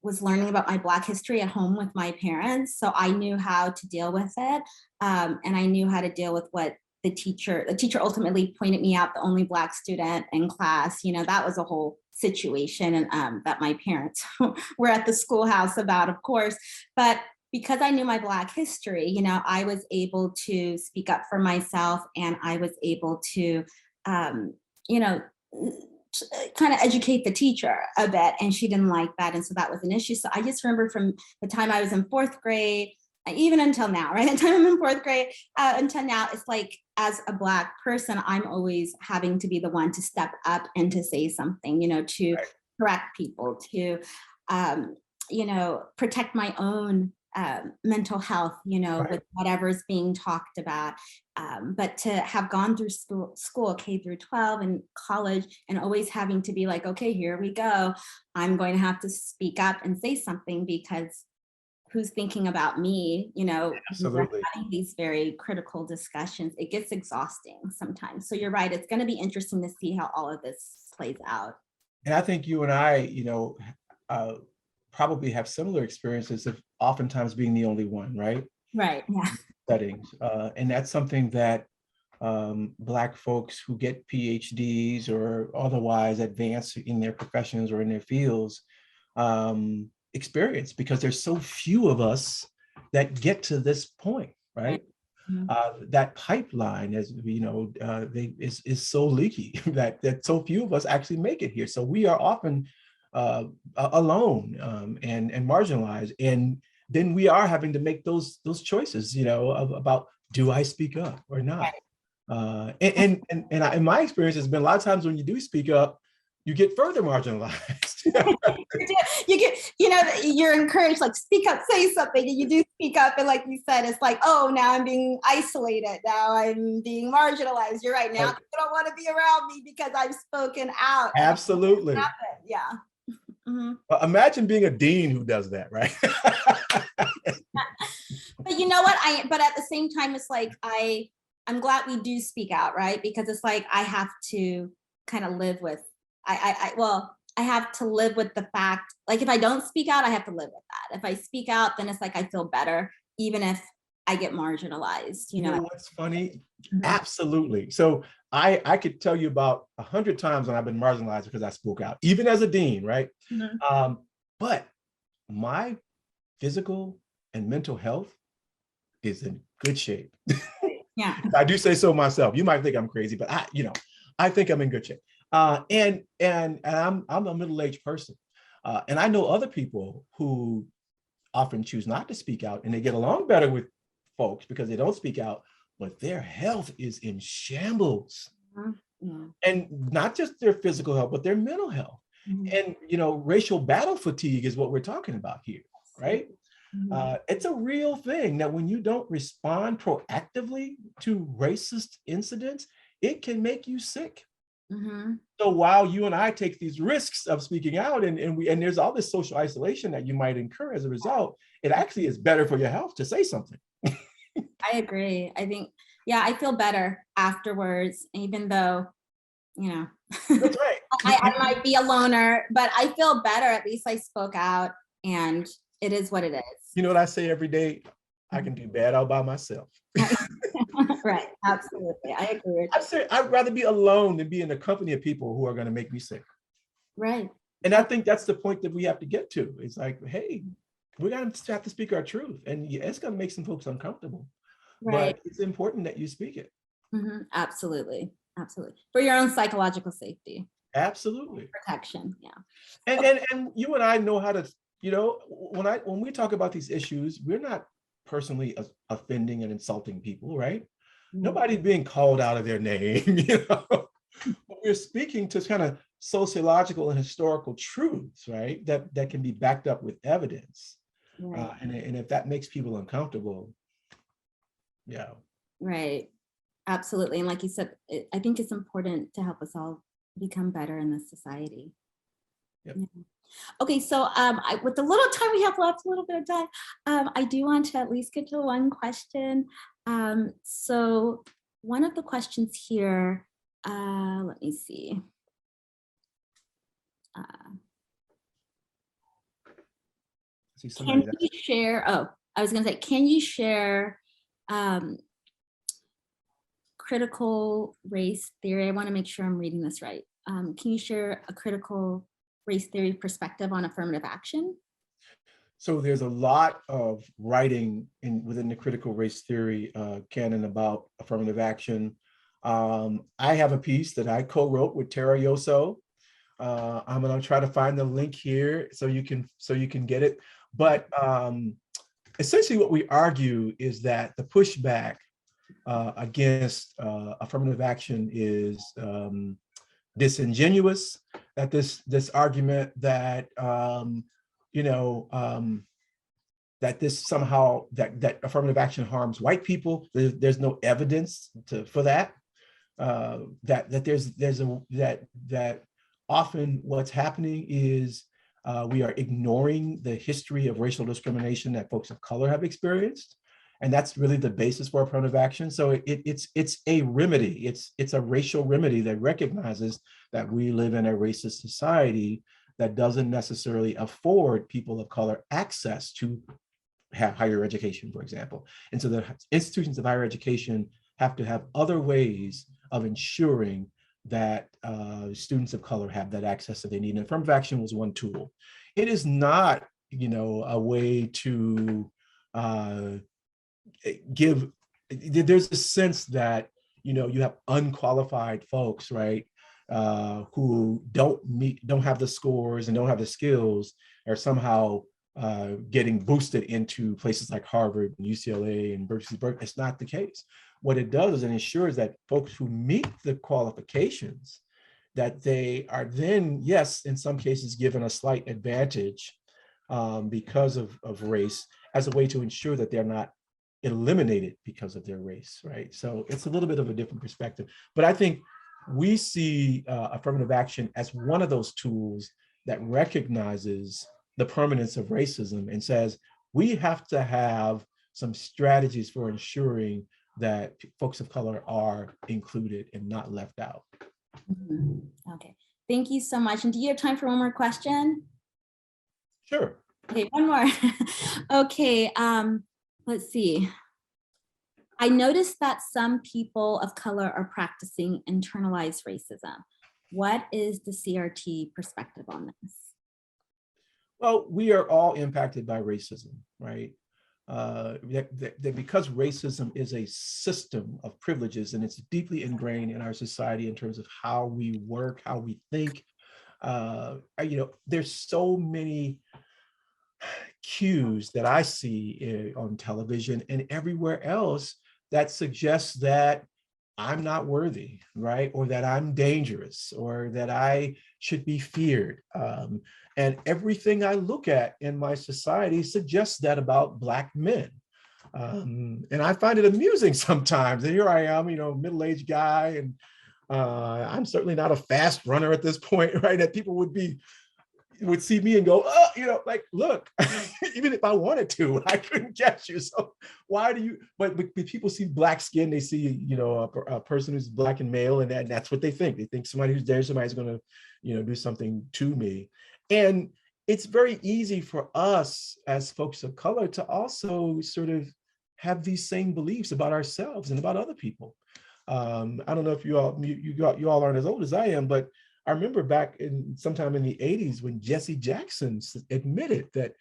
was learning about my Black history at home with my parents. So I knew how to deal with it. And I knew how to deal with what the teacher ultimately pointed me out, the only Black student in class. You know, that was a whole situation, and that my parents were at the schoolhouse about, of course. But because I knew my Black history, you know, I was able to speak up for myself, and I was able to, you know, kind of educate the teacher a bit, and she didn't like that, and so that was an issue. So I just remember from the time I was in fourth grade, even until now, right? The time I'm in fourth grade until now, it's like, as a Black person, I'm always having to be the one to step up and to say something, you know, to correct people, to, you know, protect my own mental health, you know, with whatever's being talked about. But to have gone through school K through 12 and college, and always having to be like, okay, here we go. I'm going to have to speak up and say something, because who's thinking about me, you know? We're having these very critical discussions. It gets exhausting sometimes. So you're right, it's going to be interesting to see how all of this plays out. And I think you and I, you know, probably have similar experiences of oftentimes being the only one, right? Right, yeah. Settings. And that's something that Black folks who get PhDs or otherwise advance in their professions or in their fields experience, because there's so few of us that get to this point, right? That pipeline, as you know, is so leaky that so few of us actually make it here. So we are often alone and marginalized, and then we are having to make those choices, you know, about, do I speak up or not? In my experience, has been a lot of times when you do speak up, you get further marginalized. You get, you know, you're encouraged, like, speak up, say something, and you do speak up, and like you said, it's like, oh, now I'm being isolated, now I'm being marginalized. You're right, now people don't want to be around me because I've spoken out. Absolutely. Yeah. Imagine being a dean who does that, right? But you know what, but at the same time, it's like, I'm glad we do speak out, right? Because it's like, I have to kind of live with, I have to live with the fact, like, if I don't speak out, I have to live with that. If I speak out, then it's like, I feel better, even if I get marginalized, you know? What's funny? Absolutely. So I could tell you about 100 times when I've been marginalized because I spoke out, even as a dean, right? But my physical and mental health is in good shape. Yeah. I do say so myself. You might think I'm crazy, but I think I'm in good shape. And I'm a middle-aged person. And I know other people who often choose not to speak out, and they get along better with folks because they don't speak out, but their health is in shambles. And not just their physical health, but their mental health. And, you know, racial battle fatigue is what we're talking about here, right? It's a real thing that when you don't respond proactively to racist incidents, it can make you sick. So while you and I take these risks of speaking out, and there's all this social isolation that you might incur as a result, it actually is better for your health to say something. I agree. I think, yeah, I feel better afterwards, even though, you know, That's right. I might be a loner, but I feel better. At least I spoke out, and it is what it is. You know what I say every day? I can do bad all by myself. Right, absolutely. I agree. I say I'd rather be alone than be in the company of people who are going to make me sick. Right. And I think that's the point that we have to get to. It's like, hey, we're going to have to speak our truth. And yeah, it's going to make some folks uncomfortable. Right. But it's important that you speak it. Absolutely. Absolutely. For your own psychological safety. Absolutely. Protection. Yeah. And you and I know how to, you know, when we talk about these issues, we're not personally offending and insulting people, right? Nobody's being called out of their name, you know. We're speaking to kind of sociological and historical truths, right? That can be backed up with evidence. Right. And if that makes people uncomfortable, yeah. Right. Absolutely. And like you said, I think it's important to help us all become better in this society. Yep. Yeah. Okay, so with the little time we have left, a little bit of time, I do want to at least get to one question. So one of the questions here, let me see. See, Can somebody's you share, oh, I was gonna say, can you share um, critical race theory? I wanna make sure I'm reading this right. Can you share a critical race theory perspective on affirmative action? So there's a lot of writing within the critical race theory canon about affirmative action. I have a piece that I co-wrote with Tara Yoso. I'm gonna try to find the link here so you can get it. But essentially, what we argue is that the pushback against affirmative action is disingenuous. That this argument that you know. That this somehow that affirmative action harms white people. There's no evidence for that. That often what's happening is we are ignoring the history of racial discrimination that folks of color have experienced, and that's really the basis for affirmative action. So it's a remedy. It's a racial remedy that recognizes that we live in a racist society that doesn't necessarily afford people of color access to have higher education, for example. And so the institutions of higher education have to have other ways of ensuring that students of color have that access that they need. And affirmative action was one tool. It is not, a way to give, there's a sense that, you have unqualified folks, right? Who don't have the scores and don't have the skills, are somehow getting boosted into places like Harvard and UCLA and Berkeley. It's not the case. What it does is it ensures that folks who meet the qualifications, that they are then, yes, in some cases given a slight advantage because of race, as a way to ensure that they're not eliminated because of their race, right? So it's a little bit of a different perspective. But I think we see affirmative action as one of those tools that recognizes the permanence of racism and says, we have to have some strategies for ensuring that folks of color are included and not left out. Okay, thank you so much. And do you have time for one more question? Sure. Okay, one more. Okay, let's see. I noticed that some people of color are practicing internalized racism. What is the CRT perspective on this? Well, we are all impacted by racism, right? That because racism is a system of privileges and it's deeply ingrained in our society in terms of how we work, how we think. There's so many cues that I see on television and everywhere else that suggests that I'm not worthy, right? Or that I'm dangerous, or that I should be feared. And everything I look at in my society suggests that about Black men. And I find it amusing sometimes. And here I am, middle-aged guy, and I'm certainly not a fast runner at this point, right? That people would see me and go, oh, like, look, even if I wanted to, I couldn't catch you. So why do you, but people see Black skin, they see, a person who's Black and male, and that's what they think. They think somebody who's there, somebody's going to, do something to me. And it's very easy for us as folks of color to also sort of have these same beliefs about ourselves and about other people. I don't know if you all aren't as old as I am, but I remember back sometime in the 80s when Jesse Jackson admitted that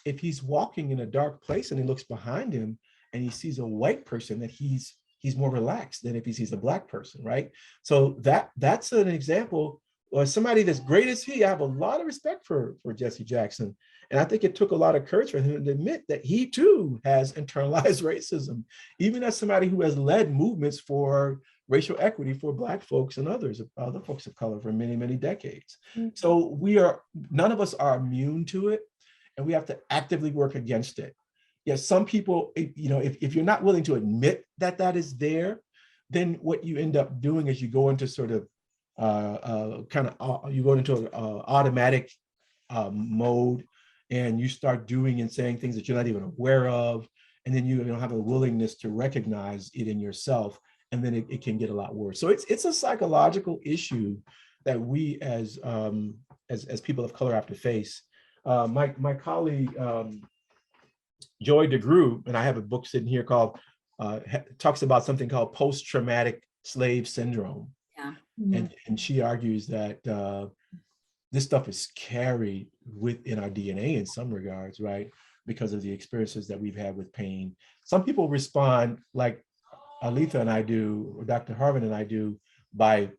if he's walking in a dark place and he looks behind him and he sees a white person, that he's more relaxed than if he sees a Black person, right? So that's an example, or somebody that's great as he. I have a lot of respect for Jesse Jackson. And I think it took a lot of courage for him to admit that he too has internalized racism, even as somebody who has led movements for racial equity for Black folks and other folks of color for many, many decades. Mm-hmm. So none of us are immune to it, and we have to actively work against it. Yes, some people, if you're not willing to admit that is there, then what you end up doing is you go into sort of you go into an automatic mode, and you start doing and saying things that you're not even aware of, and then you don't have a willingness to recognize it in yourself, and then it can get a lot worse. So it's a psychological issue that we as people of color have to face. My colleague, Joy DeGroot, and I have a book sitting here called, talks about something called post-traumatic slave syndrome. Yeah. And she argues that this stuff is carried within our DNA in some regards, right? Because of the experiences that we've had with pain. Some people respond like Aletha and I do, or Dr. Harven and I do, by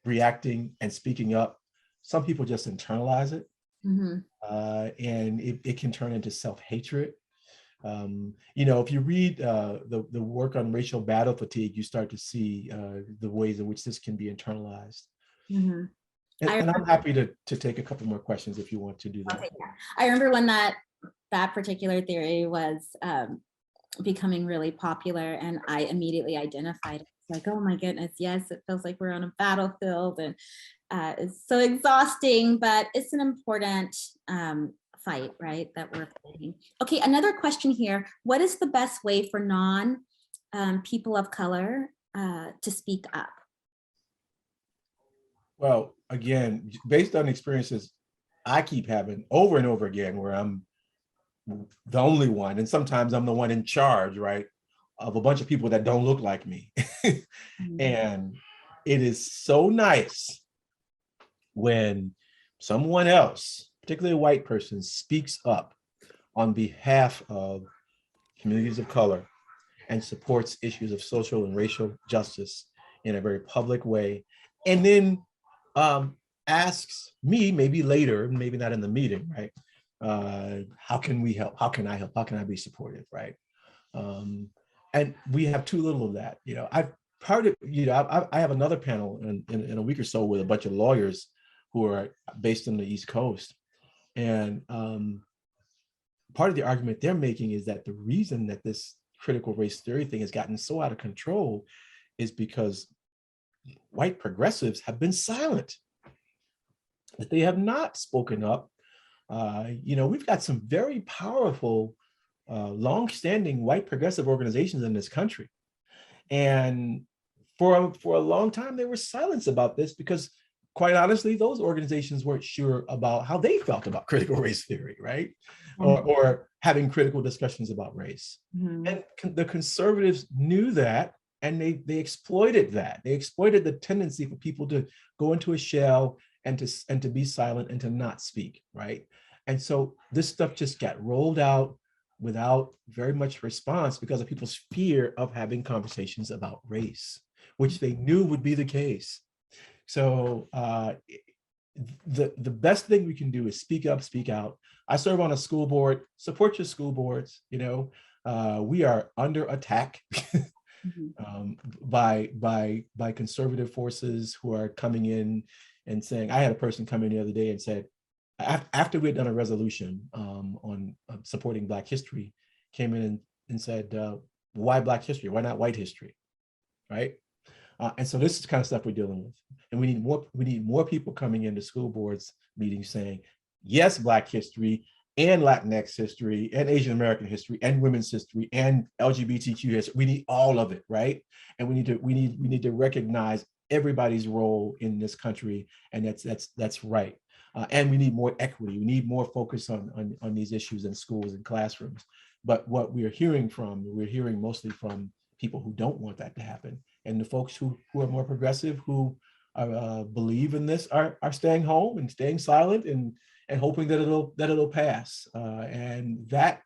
reacting and speaking up. Some people just internalize it, and it can turn into self-hatred. If you read the work on racial battle fatigue, you start to see the ways in which this can be internalized. And I'm happy to take a couple more questions if you want to do that. Okay, yeah. I remember when that particular theory was becoming really popular, and I immediately identified it. It's like, oh my goodness, yes, it feels like we're on a battlefield, and it's so exhausting, but it's an important fight, right, that we're fighting. Okay, another question here. What is the best way for people of color to speak up? Well, again, based on experiences I keep having over and over again, where I'm the only one, and sometimes I'm the one in charge, right, of a bunch of people that don't look like me. And it is so nice when someone else, particularly a white person, speaks up on behalf of communities of color and supports issues of social and racial justice in a very public way, and then asks me, maybe later, maybe not in the meeting, right? How can we help? How can I help? How can I be supportive, right? And we have too little of that. I have another panel in a week or so with a bunch of lawyers who are based on the East Coast. And part of the argument they're making is that the reason that this critical race theory thing has gotten so out of control is because white progressives have been silent, that they have not spoken up. We've got some very powerful, long-standing white progressive organizations in this country. And for a long time, they were silenced about this because, quite honestly, those organizations weren't sure about how they felt about critical race theory, right? Or having critical discussions about race. And the conservatives knew that, and they exploited that. They exploited the tendency for people to go into a shell and to be silent and to not speak, right? And so this stuff just got rolled out without very much response because of people's fear of having conversations about race, which they knew would be the case. So the best thing we can do is speak up, speak out. I serve on a school board. Support your school boards. We are under attack by conservative forces who are coming in and saying. I had a person come in the other day and said, after we had done a resolution on supporting Black history, came in and said, why Black history? Why not white history? Right? And so this is the kind of stuff we're dealing with. And we need more people coming into school boards meetings saying, yes, Black history and Latinx history and Asian American history and women's history and LGBTQ history. We need all of it, right? And we need to recognize everybody's role in this country, and that's right. And we need more equity. We need more focus on these issues in schools and classrooms. But what we're hearing mostly from people who don't want that to happen. And the folks who are more progressive, who believe in this, are staying home and staying silent and hoping that it'll pass. And that,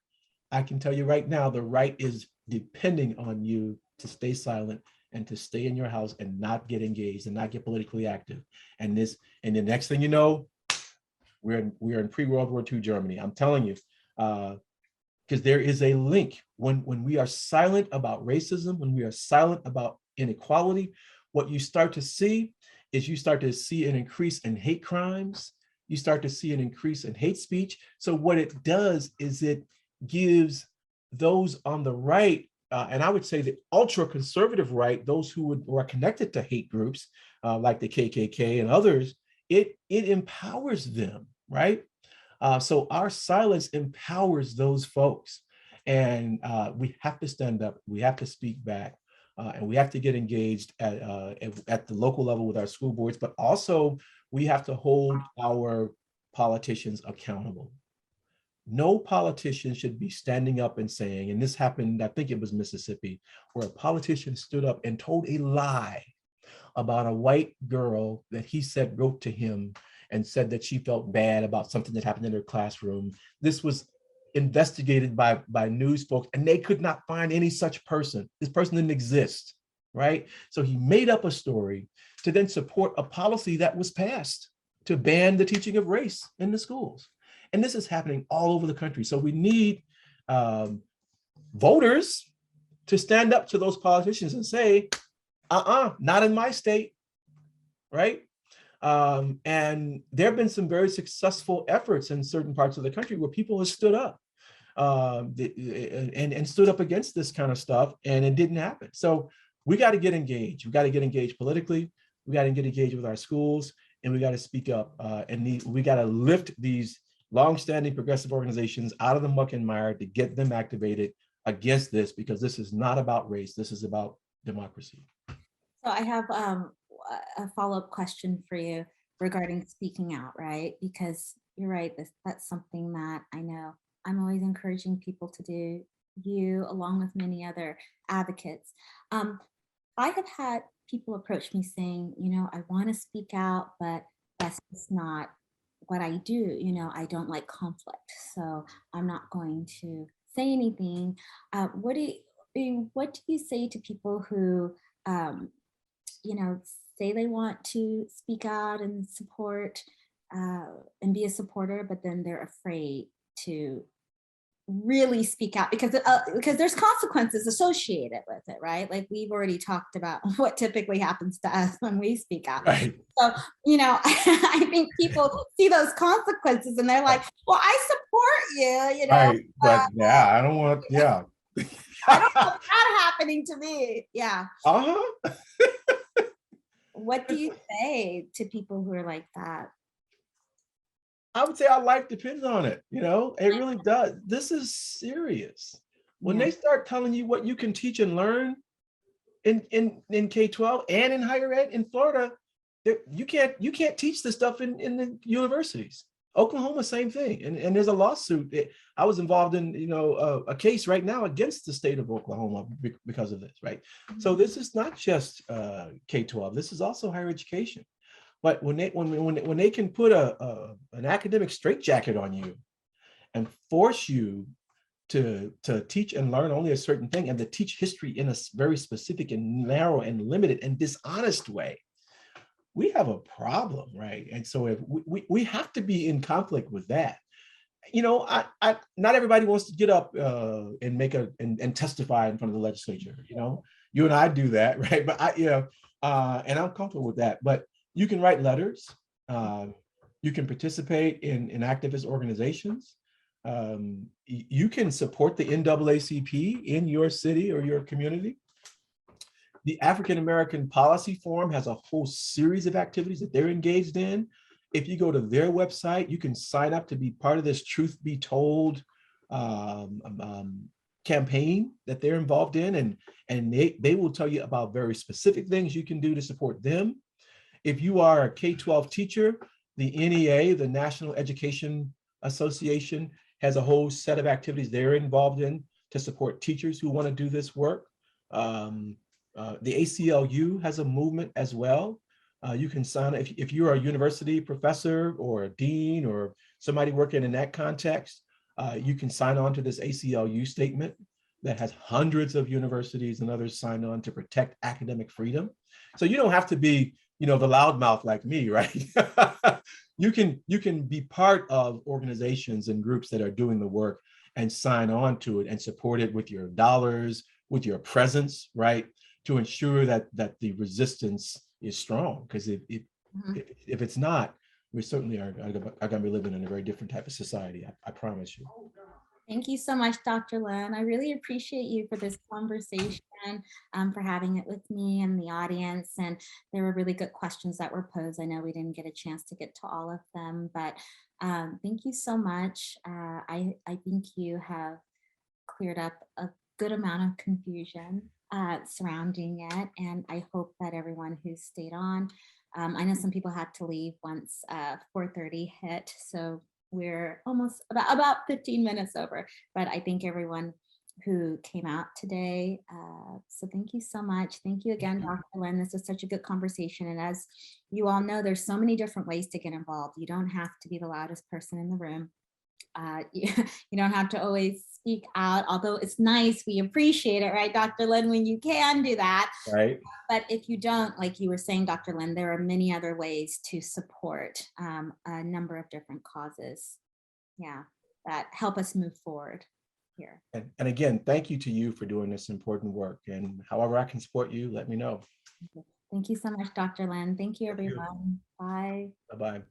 I can tell you right now, the right is depending on you to stay silent and to stay in your house and not get engaged and not get politically active. And the next thing you know, we're in pre-World War II Germany. I'm telling you, because there is a link. When we are silent about racism, when we are silent about inequality, what you start to see is an increase in hate crimes. You start to see an increase in hate speech. So what it does is it gives those on the right, and I would say the ultra conservative right, those who are connected to hate groups like the KKK and others, it empowers them, right? So our silence empowers those folks, and we have to stand up. We have to speak back, and we have to get engaged at the local level with our school boards. But also, we have to hold our politicians accountable. no politician should be standing up and saying, and this happened, I think it was Mississippi, where a politician stood up and told a lie about a white girl that he said wrote to him and said that she felt bad about something that happened in her classroom. This was investigated by news folks, and they could not find any such person. This person didn't exist, right? So he made up a story to then support a policy that was passed to ban the teaching of race in the schools. And this is happening all over the country. So we need voters to stand up to those politicians and say, not in my state, right? And there have been some very successful efforts in certain parts of the country where people have stood up and stood up against this kind of stuff, and it didn't happen. So we got to get engaged. We got to get engaged politically. We got to get engaged with our schools, and we got to speak up. We got to lift these longstanding progressive organizations out of the muck and mire to get them activated against this, because this is not about race. This is about democracy. So I have a follow-up question for you regarding speaking out, right? Because you're right, that's something that I know I'm always encouraging people to do, you along with many other advocates. I have had people approach me saying, I want to speak out, but that's just not what I do. I don't like conflict, so I'm not going to say anything. What do you say to people who, um, say they want to speak out and support and be a supporter, but then they're afraid to really speak out because there's consequences associated with it, right? Like we've already talked about what typically happens to us when we speak out. Right. So, I think people see those consequences and they're like, well, I support you, Right. But yeah, I don't want, yeah. I don't want that happening to me. Yeah. Uh-huh. What do you say to people who are like that? I would say our life depends on it. It really does. This is serious. When Yeah. they start telling you what you can teach and learn in K-12 and in higher ed in Florida, you can't teach this stuff in the universities. Oklahoma, same thing. And there's a lawsuit. I was involved in, a case right now against the state of Oklahoma because of this, right? So this is not just K-12. This is also higher education. But when they can put an academic straitjacket on you and force you to teach and learn only a certain thing, and to teach history in a very specific and narrow and limited and dishonest way, we have a problem, right? And so if we have to be in conflict with that. I not everybody wants to get up and make and testify in front of the legislature. You and I do that, right? But and I'm comfortable with that. But you can write letters. You can participate in activist organizations. You can support the NAACP in your city or your community. The African American Policy Forum has a whole series of activities that they're engaged in. If you go to their website, you can sign up to be part of this Truth Be Told campaign that they're involved in, and they will tell you about very specific things you can do to support them. If you are a K-12 teacher, the NEA, the National Education Association, has a whole set of activities they're involved in to support teachers who want to do this work. The ACLU has a movement as well. You can sign up if you're a university professor or a dean or somebody working in that context. You can sign on to this ACLU statement that has hundreds of universities and others signed on to protect academic freedom. So you don't have to be, the loudmouth like me, right? You can be part of organizations and groups that are doing the work and sign on to it and support it with your dollars, with your presence, right? To ensure that the resistance is strong. Because if it's not, we certainly are going to be living in a very different type of society. I promise you. Thank you so much, Dr. Lynn. I really appreciate you for this conversation, for having it with me and the audience. And there were really good questions that were posed. I know we didn't get a chance to get to all of them, but thank you so much. I think you have cleared up a good amount of confusion surrounding it. And I hope that everyone who stayed on, I know some people had to leave once 4:30 hit. So we're almost about 15 minutes over, but I thank everyone who came out today. So thank you so much. Thank you again, Dr. Lynn. This was such a good conversation. And as you all know, there's so many different ways to get involved. You don't have to be the loudest person in the room. You don't have to always speak out, although it's nice, we appreciate it, right, Dr. Lynn, when you can do that. Right. But if you don't, like you were saying, Dr. Lynn, there are many other ways to support a number of different causes, that help us move forward here. And again, thank you to you for doing this important work. And however I can support you, let me know. Thank you so much, Dr. Lynn. Thank you, everyone. Bye. Bye-bye.